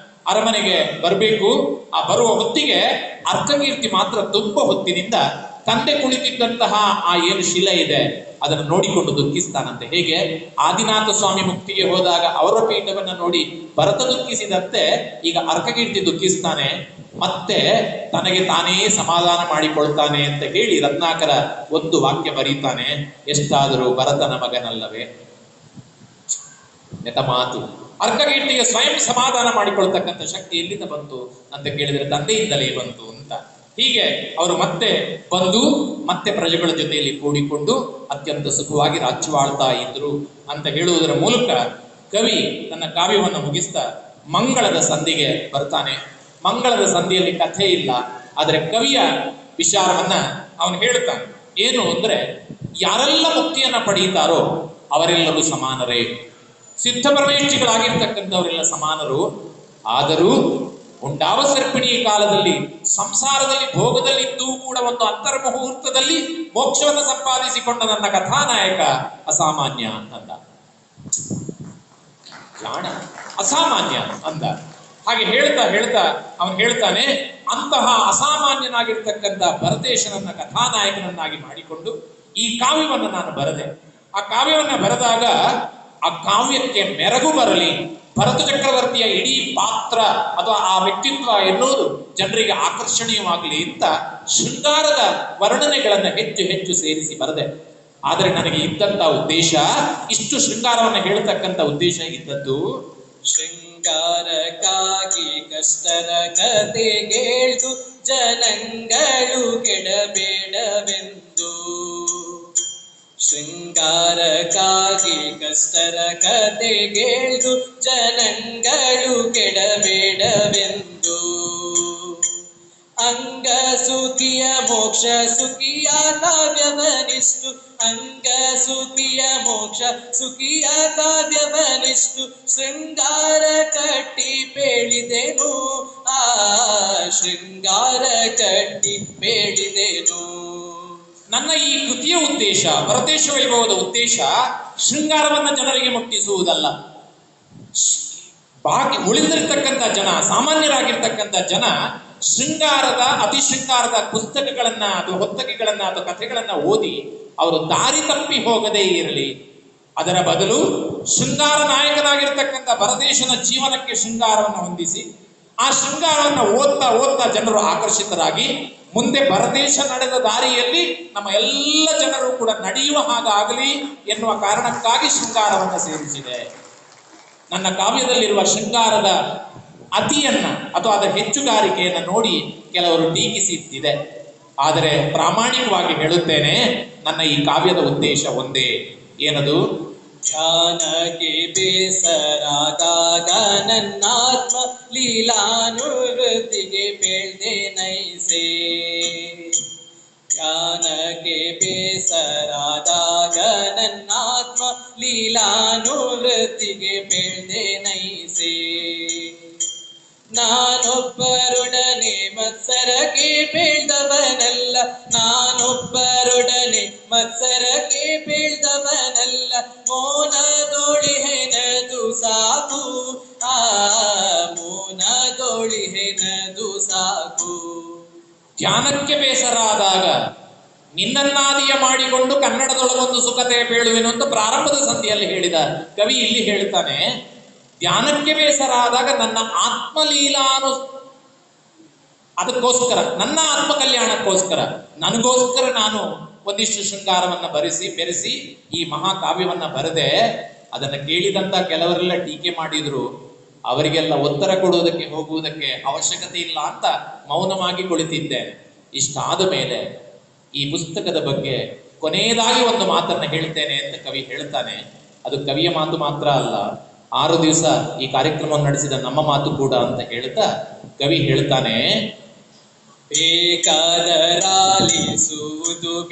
ಅರಮನೆಗೆ ಬರಬೇಕು. ಆ ಬರುವ ಹೊತ್ತಿಗೆ ಅರ್ಕಕೀರ್ತಿ ಮಾತ್ರ ತುಂಬ ಹೊತ್ತಿನಿಂದ ತಂದೆ ಕುಳಿತಿದ್ದಂತಹ ಆ ಏನು ಶಿಲೆ ಇದೆ ಅದನ್ನು ನೋಡಿಕೊಂಡು ದುಃಖಿಸ್ತಾನಂತೆ. ಹೇಗೆ ಆದಿನಾಥ ಸ್ವಾಮಿ ಮುಕ್ತಿಗೆ ಹೋದಾಗ ಅವರ ಪೀಠವನ್ನ ನೋಡಿ ಭರತ ದುಃಖಿಸಿದಂತೆ ಈಗ ಅರ್ಕಕೀರ್ತಿ ದುಃಖಿಸ್ತಾನೆ, ಮತ್ತೆ ತನಗೆ ತಾನೇ ಸಮಾಧಾನ ಮಾಡಿಕೊಳ್ತಾನೆ ಅಂತ ಹೇಳಿ ರತ್ನಾಕರ ಒಂದು ವಾಕ್ಯ ಬರೀತಾನೆ, ಎಷ್ಟಾದರೂ ಭರತನ ಮಗನಲ್ಲವೇ ನೆತ ಮಾತು. ಅರ್ಕಕೀರ್ತಿಗೆ ಸ್ವಯಂ ಸಮಾಧಾನ ಮಾಡಿಕೊಳ್ತಕ್ಕಂಥ ಶಕ್ತಿ ಎಲ್ಲಿಂದ ಬಂತು ಅಂತ ಕೇಳಿದ್ರೆ ತಂದೆಯಿಂದಲೇ ಬಂತು ಅಂತ. ಹೀಗೆ ಅವರು ಮತ್ತೆ ಬಂದು ಮತ್ತೆ ಪ್ರಜೆಗಳ ಜೊತೆಯಲ್ಲಿ ಕೂಡಿಕೊಂಡು ಅತ್ಯಂತ ಸುಖವಾಗಿ ರಾಜ್ಯವಾಳ್ತಾ ಇದ್ರು ಅಂತ ಹೇಳುವುದರ ಮೂಲಕ ಕವಿ ತನ್ನ ಕಾವ್ಯವನ್ನು ಮುಗಿಸ್ತಾ ಮಂಗಳದ ಸಂಧಿಗೆ ಬರ್ತಾನೆ. ಮಂಗಳದ ಸಂಧಿಯಲ್ಲಿ ಕಥೆ ಇಲ್ಲ, ಆದರೆ ಕವಿಯ ವಿಚಾರವನ್ನ ಅವನು ಹೇಳ್ತಾನೆ. ಏನು ಅಂದ್ರೆ, ಯಾರೆಲ್ಲ ಮುಕ್ತಿಯನ್ನ ಪಡೆಯುತ್ತಾರೋ ಅವರೆಲ್ಲರೂ ಸಮಾನರೇ, ಸಿದ್ಧ ಪ್ರವೇಶಿಗಳಾಗಿರ್ತಕ್ಕಂಥವರೆಲ್ಲ ಸಮಾನರು. ಆದರೂ ಉಂಡಾವ ಸರ್ಪಿಣಿ ಕಾಲದಲ್ಲಿ ಸಂಸಾರದಲ್ಲಿ ಭೋಗದಲ್ಲಿದ್ದೂ ಕೂಡ ಒಂದು ಅಂತರ್ಮುಹೂರ್ತದಲ್ಲಿ ಮೋಕ್ಷವನ್ನು ಸಂಪಾದಿಸಿಕೊಂಡ ನನ್ನ ಕಥಾನಾಯಕ ಅಸಾಮಾನ್ಯ ಅಂದ. ಜಾಣ ಅಸಾಮಾನ್ಯ ಅಂದ. ಹಾಗೆ ಹೇಳ್ತಾ ಅವನು ಹೇಳ್ತಾನೆ, ಅಂತಹ ಅಸಾಮಾನ್ಯನಾಗಿರ್ತಕ್ಕಂಥ ಭರತೇಶನನ್ನ ಕಥಾನಾಯಕನನ್ನಾಗಿ ಮಾಡಿಕೊಂಡು ಈ ಕಾವ್ಯವನ್ನು ನಾನು ಬರೆದೆ. ಆ ಕಾವ್ಯವನ್ನ ಬರೆದಾಗ ಆ ಕಾವ್ಯಕ್ಕೆ ಮೆರಗು ಬರಲಿ, ಭರತ ಚಕ್ರವರ್ತಿಯ ಇಡೀ ಪಾತ್ರ ಅಥವಾ ಆ ವ್ಯಕ್ತಿತ್ವ ಎನ್ನುವುದು ಜನರಿಗೆ ಆಕರ್ಷಣೀಯವಾಗಲಿ ಅಂತ ಶೃಂಗಾರದ ವರ್ಣನೆಗಳನ್ನ ಹೆಚ್ಚು ಹೆಚ್ಚು ಸೇರಿಸಿ ಬರೆದೆ. ಆದರೆ ನನಗೆ ಇದ್ದಂತ ಉದ್ದೇಶ, ಇಷ್ಟು ಶೃಂಗಾರವನ್ನು ಹೇಳ್ತಕ್ಕಂಥ ಉದ್ದೇಶ ಇದ್ದದ್ದು, ಶೃಂಗಾರಕ್ಕಾಗಿ ಕಷ್ಟರ ಕತೆಗೇಳ್ದು ಜನಗಳು ಕೆಡಬೇಡವೆಂದು. ಶೃಂಗಾರಕ್ಕಾಗಿ ಕಷ್ಟರ ಕತೆಗೇಳ್ದು ಜನಗಳು ಕೆಡಬೇಡವೆಂದು. ಅಂಗ ಸುಖಿಯ ಮೋಕ್ಷ ಸುಖಿಯ ಕಾವ್ಯವನಿಷ್ಟು, ಅಂಗ ಸುಖಿಯ ಮೋಕ್ಷ ಸುಖಿಯ ಕಾವ್ಯವನಿಷ್ಟು ಶೃಂಗಾರ ಕಟ್ಟಿ ಬೇಳಿದೆನು, ಆ ಶೃಂಗಾರ ಕಟ್ಟಿ ಬೇಳಿದೆನು. ನನ್ನ ಈ ಕೃತಿಯ ಉದ್ದೇಶ, ಭರತೇಶ ವೈಭವದ ಉದ್ದೇಶ ಶೃಂಗಾರವನ್ನ ಜನರಿಗೆ ಮುಟ್ಟಿಸುವುದಲ್ಲ. ಬಾಕಿ ಉಳಿದಿರ್ತಕ್ಕಂಥ ಜನ, ಸಾಮಾನ್ಯರಾಗಿರ್ತಕ್ಕಂಥ ಜನ ಶೃಂಗಾರದ ಅತಿ ಶೃಂಗಾರದ ಪುಸ್ತಕಗಳನ್ನ ಅಥವಾ ಹೊತ್ತಗೆಗಳನ್ನ ಅಥವಾ ಕಥೆಗಳನ್ನ ಓದಿ ಅವರು ದಾರಿ ತಪ್ಪಿ ಹೋಗದೇ ಇರಲಿ. ಅದರ ಬದಲು ಶೃಂಗಾರ ನಾಯಕನಾಗಿರ್ತಕ್ಕಂಥ ಭರತೇಶನ ಜೀವನಕ್ಕೆ ಶೃಂಗಾರವನ್ನು ಹೊಂದಿಸಿ ಆ ಶೃಂಗಾರವನ್ನು ಓದ್ತಾ ಓದ್ತಾ ಜನರು ಆಕರ್ಷಿತರಾಗಿ ಮುಂದೆ ಭರತೇಶ ನಡೆದ ದಾರಿಯಲ್ಲಿ ನಮ್ಮ ಎಲ್ಲ ಜನರು ಕೂಡ ನಡೆಯುವ ಹಾಗಾಗಲಿ ಎನ್ನುವ ಕಾರಣಕ್ಕಾಗಿ ಶೃಂಗಾರವನ್ನು ಸೇರಿಸಿದೆ. ನನ್ನ ಕಾವ್ಯದಲ್ಲಿರುವ ಶೃಂಗಾರದ ಅತಿಯನ್ನ ಅಥವಾ ಅದರ ಹೆಚ್ಚುಗಾರಿಕೆಯನ್ನು ನೋಡಿ ಕೆಲವರು ಟೀಕಿಸಿದ್ದಿದೆ. ಆದರೆ ಪ್ರಾಮಾಣಿಕವಾಗಿ ಹೇಳುತ್ತೇನೆ, ನನ್ನ ಈ ಕಾವ್ಯದ ಉದ್ದೇಶ ಒಂದೇ. ಏನದು? ಧ್ಯಾನಕ್ಕೆ ಬೇಸರಾದಾಗ ನನ್ನಾತ್ಮ ಲೀಲಾನುವೃತ್ತಿಗೆ ಬೇಳ್ದೆ ನೈಸೆ. ಧ್ಯಾನಕ್ಕೆ ಬೇಸರಾದಾಗ ನನ್ನಾತ್ಮ ಲೀಲಾನುವೃತ್ತಿಗೆ ಬೇಳ್ದೆ ನೈಸೆ. ನಾನೊಬ್ಬರೊಡನೆ ಮತ್ಸರಕ್ಕೆ ಬೇಳ್ದವನಲ್ಲ, ನಾನೊಬ್ಬರೊಡನೆ ಮತ್ಸರಕ್ಕೆ ಬೇಳ್ದವನಲ್ಲ, ಮೌನದೊಳಿಹೆನದು ಸಾಕು, ಆ ಮೌನದೊಳಿಹೆನದು ಸಾಕು. ಧ್ಯಾನಕ್ಕೆ ಬೇಸರಾದಾಗ ನಿನ್ನನ್ನಾದಿಯ ಮಾಡಿಕೊಂಡು ಕನ್ನಡದೊಳಗೊಂದು ಸುಖತೆ ಬೇಳುವೆನು ಅಂತ ಪ್ರಾರಂಭದ ಸಂಧಿಯಲ್ಲಿ ಹೇಳಿದ ಕವಿ ಇಲ್ಲಿ ಹೇಳ್ತಾನೆ, ಧ್ಯಾನಕ್ಕೆ ಬೇಸರಾದಾಗ ನನ್ನ ಆತ್ಮಲೀಲಾನು ಅದಕ್ಕೋಸ್ಕರ, ನನ್ನ ಆತ್ಮ ಕಲ್ಯಾಣಕ್ಕೋಸ್ಕರ, ನನಗೋಸ್ಕರ ನಾನು ಒಂದಿಷ್ಟು ಶೃಂಗಾರವನ್ನ ಬೆರೆಸಿ ಈ ಮಹಾಕಾವ್ಯವನ್ನ ಬರೆದೆ. ಅದನ್ನು ಕೇಳಿದಂತ ಕೆಲವರೆಲ್ಲ ಟೀಕೆ ಮಾಡಿದ್ರು. ಅವರಿಗೆಲ್ಲ ಉತ್ತರ ಕೊಡುವುದಕ್ಕೆ ಹೋಗುವುದಕ್ಕೆ ಅವಶ್ಯಕತೆ ಇಲ್ಲ ಅಂತ ಮೌನವಾಗಿ ಕುಳಿತಿದ್ದೇನೆ. ಇಷ್ಟಾದ ಮೇಲೆ ಈ ಪುಸ್ತಕದ ಬಗ್ಗೆ ಕೊನೆಯದಾಗಿ ಒಂದು ಮಾತನ್ನ ಹೇಳ್ತೇನೆ ಅಂತ ಕವಿ ಹೇಳ್ತಾನೆ. ಅದು ಕವಿಯ ಮಾತು ಮಾತ್ರ ಅಲ್ಲ, 6 ದಿವಸ ಈ ಕಾರ್ಯಕ್ರಮವನ್ನು ನಡೆಸಿದ ನಮ್ಮ ಮಾತು ಕೂಡ ಅಂತ ಹೇಳ್ತಾ ಕವಿ ಹೇಳ್ತಾನೆ, ಬೇಕಾದರಾಲಿಸುವುದು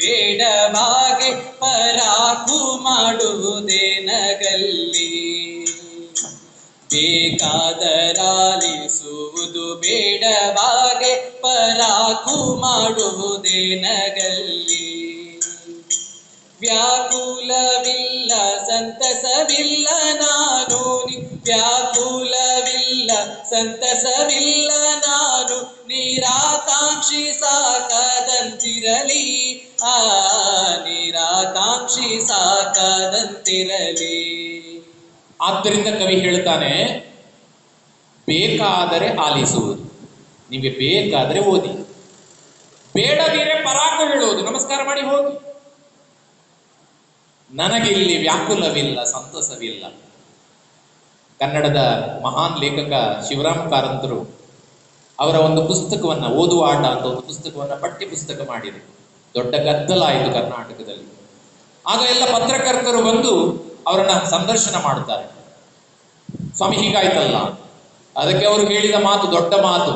ಬೇಡವಾಗೆ ಪರಾಕು ಮಾಡುವುದೇನಗಲ್ಲಿ. ಬೇಕಾದರಾಲಿಸುವುದು ಬೇಡವಾಗೆ ಪರಾಕು ಮಾಡುವುದೇನಗಲ್ಲಿ. ವ್ಯಾಕುಲವಿಲ್ಲ ಸಂತಸವಿಲ್ಲ ನಾನು ವ್ಯಾಕುಲವಿಲ್ಲ ಸಂತಸವಿಲ್ಲ ನಾನು ನಿರಾಕಾಂಕ್ಷಿ ಸಾಕದಂತಿರಲಿ ನಿರಾಕಾಂಕ್ಷಿ ಸಾಕದಂತಿರಲಿ. ಆದ್ದರಿಂದ ಕವಿ ಹೇಳ್ತಾನೆ, ಬೇಕಾದರೆ ಆಲಿಸುವುದು, ನಿಮಗೆ ಬೇಕಾದರೆ ಓದಿ, ಬೇಡದಿರೆ ಪರಾಕು ಹೇಳುವುದು, ನಮಸ್ಕಾರ ಮಾಡಿ ಹೋಗಿ. ನನಗಿಲ್ಲಿ ವ್ಯಾಕುಲವಿಲ್ಲ ಸಂತಸವಿಲ್ಲ. ಕನ್ನಡದ ಮಹಾನ್ ಲೇಖಕ ಶಿವರಾಮ್ ಕಾರಂತರು ಅವರ ಒಂದು ಪುಸ್ತಕವನ್ನ, ಓದುವ ಆಟ ಅಂತ ಒಂದು ಪುಸ್ತಕವನ್ನ ಪಠ್ಯ ಪುಸ್ತಕ ಮಾಡಿದರು. ದೊಡ್ಡ ಗದ್ದಲಾಯಿತು ಕರ್ನಾಟಕದಲ್ಲಿ. ಆಗ ಎಲ್ಲ ಪತ್ರಕರ್ತರು ಬಂದು ಅವರನ್ನ ಸಂದರ್ಶನ ಮಾಡ್ತಾರೆ. ಸ್ವಾಮಿ ಹೀಗಾಯ್ತಲ್ಲ. ಅದಕ್ಕೆ ಅವರು ಹೇಳಿದ ಮಾತು ದೊಡ್ಡ ಮಾತು,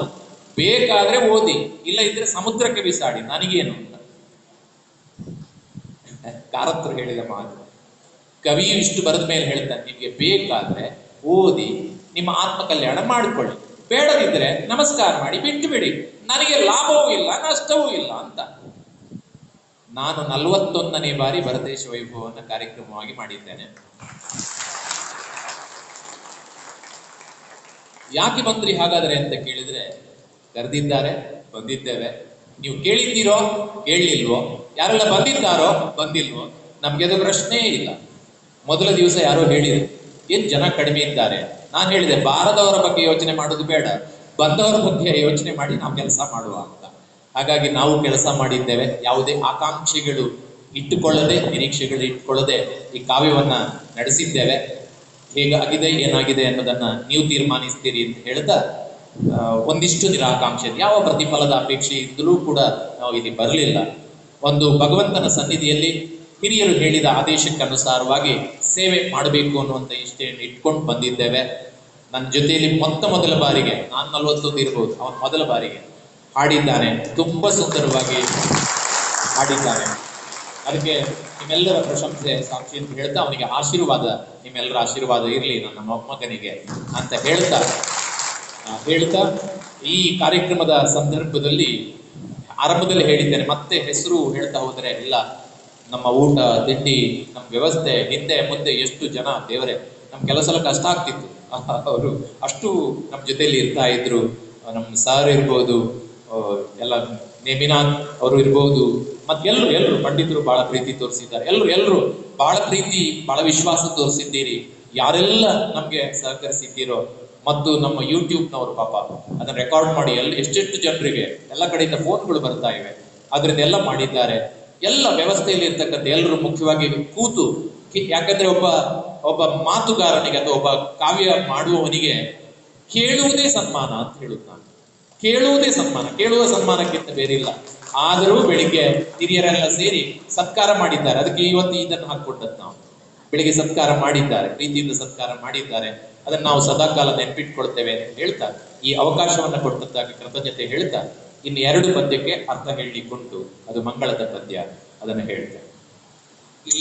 ಬೇಕಾದ್ರೆ ಓದಿ, ಇಲ್ಲ ಇದ್ರೆ ಸಮುದ್ರಕ್ಕೆ ಬಿಸಾಡಿ, ನನಗೇನು ಅಂತ. ಕಾರಂತರು ಹೇಳಿದ ಮಾತು. ಕವಿಯು ಇಷ್ಟು ಬರೆದ ಮೇಲೆ ಹೇಳ್ತಾನೆ, ನಿಮಗೆ ಬೇಕಾದ್ರೆ ಓದಿ, ನಿಮ್ಮ ಆತ್ಮ ಕಲ್ಯಾಣ ಮಾಡಿಕೊಳ್ಳಿ, ಬೇಡದಿದ್ರೆ ನಮಸ್ಕಾರ ಮಾಡಿ ಬಿಟ್ಟು ಬಿಡಿ, ನನಗೆ ಲಾಭವೂ ಇಲ್ಲ ನಷ್ಟವೂ ಇಲ್ಲ ಅಂತ. ನಾನು 41ನೇ ಬಾರಿ ಭರತೇಶ ವೈಭವವನ್ನು ಕಾರ್ಯಕ್ರಮವಾಗಿ ಮಾಡಿದ್ದೇನೆ. ಯಾಕೆ ಬಂದ್ರಿ ಹಾಗಾದ್ರೆ ಅಂತ ಕೇಳಿದ್ರೆ, ಕರೆದಿದ್ದಾರೆ, ಬಂದಿದ್ದೇವೆ. ನೀವು ಕೇಳಿದ್ದೀರೋ ಕೇಳಲಿಲ್ವೋ, ಯಾರೆಲ್ಲ ಬಂದಿದ್ದಾರೋ ಬಂದಿಲ್ವೋ, ನಮ್ಗೆ ಅದು ಪ್ರಶ್ನೆ ಇಲ್ಲ. ಮೊದಲ ದಿವಸ ಯಾರೋ ಹೇಳಿದ್ರು, ಏನ್ ಜನ ಕಡಿಮೆ ಇದ್ದಾರೆ. ನಾನು ಹೇಳಿದೆ, ಬಾರದವರ ಬಗ್ಗೆ ಯೋಚನೆ ಮಾಡೋದು ಬೇಡ, ಬಂದವರ ಬಗ್ಗೆ ಯೋಚನೆ ಮಾಡಿ ನಾವು ಕೆಲಸ ಮಾಡುವ ಅಂತ. ಹಾಗಾಗಿ ನಾವು ಕೆಲಸ ಮಾಡಿದ್ದೇವೆ. ಯಾವುದೇ ಆಕಾಂಕ್ಷೆಗಳು ಇಟ್ಟುಕೊಳ್ಳದೆ, ನಿರೀಕ್ಷೆಗಳು ಇಟ್ಟುಕೊಳ್ಳದೆ ಈ ಕಾವ್ಯವನ್ನ ನಡೆಸಿದ್ದೇವೆ. ಹೇಗಾಗಿದೆ ಏನಾಗಿದೆ ಅನ್ನೋದನ್ನ ನೀವು ತೀರ್ಮಾನಿಸ್ತೀರಿ ಅಂತ ಹೇಳ್ತಾ, ಒಂದಿಷ್ಟು ನಿರಾಕಾಂಕ್ಷೆ, ಯಾವ ಪ್ರತಿಫಲದ ಅಪೇಕ್ಷೆ ಇದ್ದರೂ ಕೂಡ ನಾವು ಇಲ್ಲಿ ಬರಲಿಲ್ಲ. ಒಂದು ಭಗವಂತನ ಸನ್ನಿಧಿಯಲ್ಲಿ ಹಿರಿಯರು ಹೇಳಿದ ಆದೇಶಕ್ಕನುಸಾರವಾಗಿ ಸೇವೆ ಮಾಡಬೇಕು ಅನ್ನುವಂಥ ಇಷ್ಟೆಯನ್ನು ಇಟ್ಕೊಂಡು ಬಂದಿದ್ದೇವೆ. ನನ್ನ ಜೊತೆಯಲ್ಲಿ ಮೊದಲ ಬಾರಿಗೆ, ನಾನು 41 ಇರ್ಬೋದು, ಅವನು ಮೊದಲ ಬಾರಿಗೆ ಹಾಡಿದ್ದಾನೆ. ತುಂಬಾ ಸುಂದರವಾಗಿ ಹಾಡಿದ್ದಾನೆ. ಅದಕ್ಕೆ ನಿಮ್ಮೆಲ್ಲರ ಪ್ರಶಂಸೆ ಸಾಕ್ಷಿ ಅಂತ ಹೇಳ್ತಾ, ಅವನಿಗೆ ಆಶೀರ್ವಾದ, ನಿಮ್ಮೆಲ್ಲರ ಆಶೀರ್ವಾದ ಇರಲಿ ನನ್ನ ಮೊಮ್ಮಗನಿಗೆ ಅಂತ ಹೇಳ್ತಾ ಈ ಕಾರ್ಯಕ್ರಮದ ಸಂದರ್ಭದಲ್ಲಿ ಆರಂಭದಲ್ಲಿ ಹೇಳಿದ್ದೇನೆ, ಮತ್ತೆ ಹೆಸರು ಹೇಳ್ತಾ ಹೋದರೆ ಎಲ್ಲ ನಮ್ಮ ಊಟ ತಿಂಡಿ, ನಮ್ಮ ವ್ಯವಸ್ಥೆ, ಹಿಂದೆ ಮುಂದೆ ಎಷ್ಟು ಜನ, ದೇವರೇ, ನಮ್ ಕೆಲವು ಸಲ ಕಷ್ಟ ಆಗ್ತಿತ್ತು. ಅವರು ಅಷ್ಟು ನಮ್ಮ ಜೊತೆಯಲ್ಲಿ ಇರ್ತಾ ಇದ್ರು. ನಮ್ಮ ಸರ್ ಇರ್ಬೋದು, ಎಲ್ಲ ನೇಮಿನಾಥ್ ಅವರು ಇರ್ಬೋದು, ಮತ್ತೆ ಎಲ್ಲರೂ ಪಂಡಿತರು ಬಹಳ ಪ್ರೀತಿ ತೋರಿಸಿದ್ದಾರೆ. ಎಲ್ಲರೂ ಬಹಳ ಪ್ರೀತಿ, ಬಹಳ ವಿಶ್ವಾಸ ತೋರಿಸಿದ್ದೀರಿ. ಯಾರೆಲ್ಲ ನಮ್ಗೆ ಸಹಕರಿಸಿದ್ದೀರೋ, ಮತ್ತು ನಮ್ಮ ಯೂಟ್ಯೂಬ್ನವರು ಪಾಪ ಅದನ್ನ ರೆಕಾರ್ಡ್ ಮಾಡಿ ಎಷ್ಟೆಷ್ಟು ಜನರಿಗೆ ಎಲ್ಲ ಕಡೆಯಿಂದ ಫೋನ್ಗಳು ಬರ್ತಾ ಇವೆ, ಅದರಿಂದ ಎಲ್ಲ ಮಾಡಿದ್ದಾರೆ. ಎಲ್ಲ ವ್ಯವಸ್ಥೆಯಲ್ಲಿ ಇರ್ತಕ್ಕಂಥ ಎಲ್ಲರೂ ಮುಖ್ಯವಾಗಿ ಕೂತು, ಯಾಕಂದ್ರೆ ಒಬ್ಬ ಮಾತುಗಾರನಿಗೆ ಅಥವಾ ಒಬ್ಬ ಕಾವ್ಯ ಮಾಡುವವನಿಗೆ ಕೇಳುವುದೇ ಸನ್ಮಾನ ಅಂತ ಹೇಳುದು ನಾನು. ಕೇಳುವುದೇ ಸನ್ಮಾನ, ಕೇಳುವ ಸನ್ಮಾನಕ್ಕಿಂತ ಬೇರಿಲ್ಲ. ಆದರೂ ಬೆಳಿಗ್ಗೆ ಹಿರಿಯರೆಲ್ಲ ಸೇರಿ ಸತ್ಕಾರ ಮಾಡಿದ್ದಾರೆ. ಅದಕ್ಕೆ ಇವತ್ತು ಇದನ್ನು ಹಾಕೊಟ್ಟದ್ದು ನಾವು. ಬೆಳಿಗ್ಗೆ ಸತ್ಕಾರ ಮಾಡಿದ್ದಾರೆ, ಪ್ರೀತಿಯಿಂದ ಸತ್ಕಾರ ಮಾಡಿದ್ದಾರೆ. ಅದನ್ನು ನಾವು ಸದಾಕಾಲ ನೆನಪಿಟ್ಕೊಳ್ತೇವೆ ಅಂತ ಹೇಳ್ತಾ, ಈ ಅವಕಾಶವನ್ನ ಕೊಟ್ಟದ್ದಾಗಿ ಕೃತಜ್ಞತೆ ಹೇಳ್ತಾ, ಇನ್ನು 2 ಪದ್ಯಕ್ಕೆ ಅರ್ಥ ಹೇಳಿಕೊಂಡು, ಅದು ಮಂಗಳದ ಪದ್ಯ, ಅದನ್ನು ಹೇಳ್ತೇವೆ.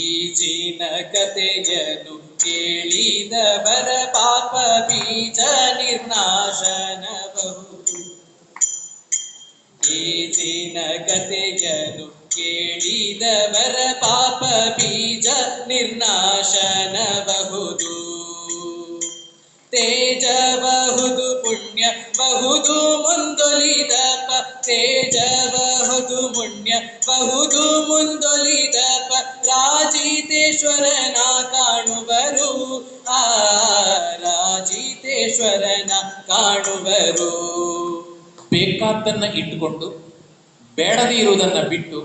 ಈಜಿನ ಕಥೆಯನ್ನು ಕೇಳಿದವರ ಪಾಪ ಬೀಜ ನಿರ್ನಾಶನಬಹುದು. ಈಜಿನ ಕಥೆಯನ್ನು ಕೇಳಿದವರ ಪಾಪ ಬೀಜ ನಿರ್ನಾಶನಬಹುದು. ತೇಜಬಹುದು ಪುಣ್ಯ ಬಹುದು ಮುಂದೊಲಿದಪ, ತೇಜಬಹುದು ಪುಣ್ಯ ಬಹುದು ಮುಂದೊಲಿದಪ, ರಾಜಿತೇಶ್ವರನ ಕಾಣುವರು, ರಾಜಿತೇಶ್ವರನ ಕಾಣುವರು. ಬೇಕಾದ್ದನ್ನ ಇಟ್ಟುಕೊಂಡು ಬೇಡದೇ ಇರುವುದನ್ನ ಬಿಟ್ಟು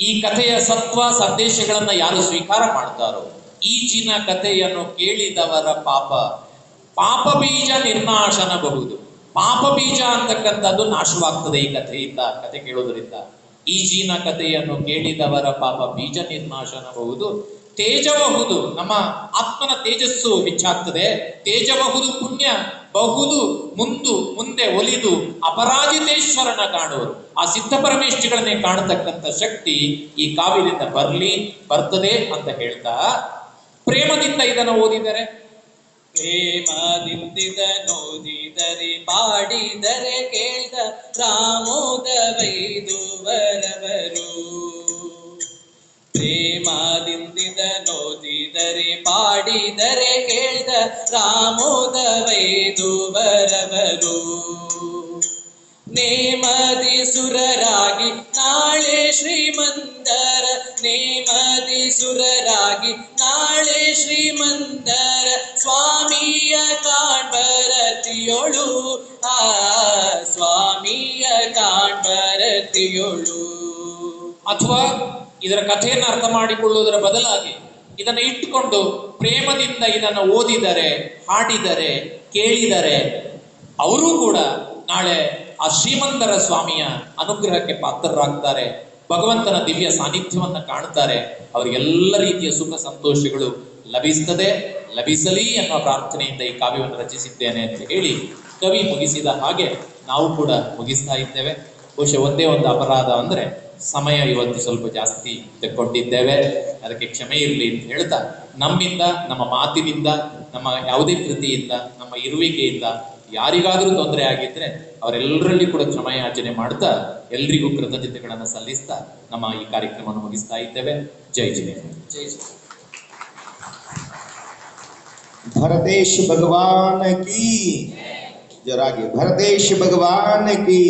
ಈ ಕಥೆಯ ಸತ್ವ ಸಂದೇಶಗಳನ್ನ ಯಾರು ಸ್ವೀಕಾರ ಮಾಡ್ತಾರೋ, ಈಜಿನ ಕಥೆಯನ್ನು ಕೇಳಿದವರ ಪಾಪ ಬೀಜ ನಿರ್ನಾಶನಬಹುದು. ಪಾಪ ಬೀಜ ಅಂತಕ್ಕಂಥದ್ದು ನಾಶವಾಗ್ತದೆ ಈ ಕಥೆಯಿಂದ, ಕಥೆ ಕೇಳೋದ್ರಿಂದ. ಈಜಿನ ಕಥೆಯನ್ನು ಕೇಳಿದವರ ಪಾಪ ಬೀಜ ನಿರ್ನಾಶನಬಹುದು. ತೇಜಬಹುದು, ನಮ್ಮ ಆತ್ಮನ ತೇಜಸ್ಸು ಹೆಚ್ಚಾಗ್ತದೆ. ತೇಜಬಹುದು ಪುಣ್ಯ ಬಹುದು ಮುಂದೆ ಒಲಿದು ಅಪರಾಜಿತೇಶ್ವರನ ಕಾಣುವರು. ಆ ಸಿದ್ಧ ಪರಮೇಶ್ವರನ್ನೇ ಕಾಣತಕ್ಕಂಥ ಶಕ್ತಿ ಈ ಕಾವ್ಯದಿಂದ ಬರ್ತದೆ ಅಂತ ಹೇಳ್ತಾ, ಪ್ರೇಮದಿಂದ ಇದನ್ನು ಓದಿದರೆ ಪ್ರೇಮದಿಂದಿದನೋದಿದರೆ ಪಾಡಿದರೆ ಕೇಳ್ದ ರಾಮೋದವೈದುವರವರು. ಪ್ರೇಮದಿಂದಿದನೋದಿದರೆ ಪಾಡಿದರೆ ಕೇಳ್ದ ರಾಮೋದವೈದುವರವರು. ನೇಮದಿ ಸುರರಾಗಿ ನಾಳೆ ಶ್ರೀಮಂತರ, ನೇಮದಿ ಸುರರಾಗಿ ನಾಳೆ ಶ್ರೀಮಂತರ, ಸ್ವಾಮಿಯ ಕಾಣ್ಬರತಿಯೊಳು ಆ ಸ್ವಾಮಿಯ ಕಾಣ್ಬರತಿಯೊಳು. ಅಥವಾ ಇದರ ಕಥೆಯನ್ನು ಅರ್ಥ ಮಾಡಿಕೊಳ್ಳುವುದರ ಬದಲಾಗಿ ಇದನ್ನು ಇಟ್ಟುಕೊಂಡು ಪ್ರೇಮದಿಂದ ಇದನ್ನು ಓದಿದರೆ, ಹಾಡಿದರೆ, ಕೇಳಿದರೆ ಅವರೂ ಕೂಡ ನಾಳೆ ಆ ಶ್ರೀಮಂತರ ಸ್ವಾಮಿಯ ಅನುಗ್ರಹಕ್ಕೆ ಪಾತ್ರರಾಗ್ತಾರೆ, ಭಗವಂತನ ದಿವ್ಯ ಸಾನ್ನಿಧ್ಯವನ್ನು ಕಾಣ್ತಾರೆ, ಅವರಿಗೆಲ್ಲ ರೀತಿಯ ಸುಖ ಸಂತೋಷಗಳು ಲಭಿಸ್ತದೆ, ಲಭಿಸಲಿ ಎನ್ನುವ ಪ್ರಾರ್ಥನೆಯಿಂದ ಈ ಕಾವ್ಯವನ್ನು ರಚಿಸಿದ್ದೇನೆ ಅಂತ ಹೇಳಿ ಕವಿ ಮುಗಿಸಿದ ಹಾಗೆ ನಾವು ಕೂಡ ಮುಗಿಸ್ತಾ ಇದ್ದೇವೆ. ಬಹುಶಃ ಒಂದೇ ಒಂದು ಅಪರಾಧ ಅಂದರೆ ಸಮಯ ಇವತ್ತು ಸ್ವಲ್ಪ ಜಾಸ್ತಿ ತೆಕ್ಕೊಂಡಿದ್ದೇವೆ, ಅದಕ್ಕೆ ಕ್ಷಮೆ ಇರಲಿ ಅಂತ ಹೇಳ್ತಾ, ನಮ್ಮಿಂದ, ನಮ್ಮ ಮಾತಿನಿಂದ, ನಮ್ಮ ಯಾವುದೇ ಕೃತಿಯಿಂದ, ನಮ್ಮ ಇರುವಿಕೆಯಿಂದ ಯಾರಿಗಾದರೂ ತೊಂದರೆ ಆಗಿದ್ರೆ ಅವರೆಲ್ಲರಲ್ಲಿ ಕೂಡ ಕ್ಷಮೆಯಾಚನೆ ಮಾಡ್ತಾ ಎಲ್ರಿಗೂ ಕೃತಜ್ಞತೆಗಳನ್ನು ಸಲ್ಲಿಸ್ತಾ ನಮ್ಮ ಈ ಕಾರ್ಯಕ್ರಮವನ್ನು ಮುಗಿಸ್ತಾ ಇದ್ದೇವೆ. ಜೈ ಜಿನೇಂದ್ರ. ಜೈ ಜೈ. भरतेश भगवान की ಜೋರಾಗಿ ಭರತೇಶ್ ಭಗವಾನ್ ಕಿ.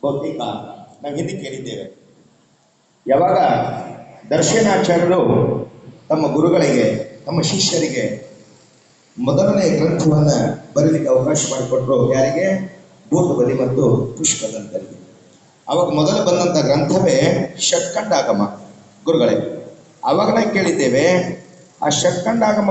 ಬಹುತೇಕ ನಾವು ಹಿಂದೆ ಕೇಳಿದ್ದೇವೆ, ಯಾವಾಗ ದರ್ಶನಾಚಾರ್ಯರು ತಮ್ಮ ಗುರುಗಳಿಗೆ, ತಮ್ಮ ಶಿಷ್ಯರಿಗೆ ಮೊದಲನೇ ಗ್ರಂಥವನ್ನು ಬರೀಲಿಕ್ಕೆ ಅವಕಾಶ ಮಾಡಿಕೊಟ್ರು. ಯಾರಿಗೆ? ಭೂತಬಲಿ ಮತ್ತು ಪುಷ್ಪದಂತರಿಗೆ. ಅವಾಗ ಮೊದಲು ಬಂದಂಥ ಗ್ರಂಥವೇ ಷಟ್ಖಂಡಾಗಮ ಗುರುಗಳೇ. ಅವಾಗ ನಾವು ಕೇಳಿದ್ದೇವೆ, ಆ ಷಟ್ಖಂಡಾಗಮ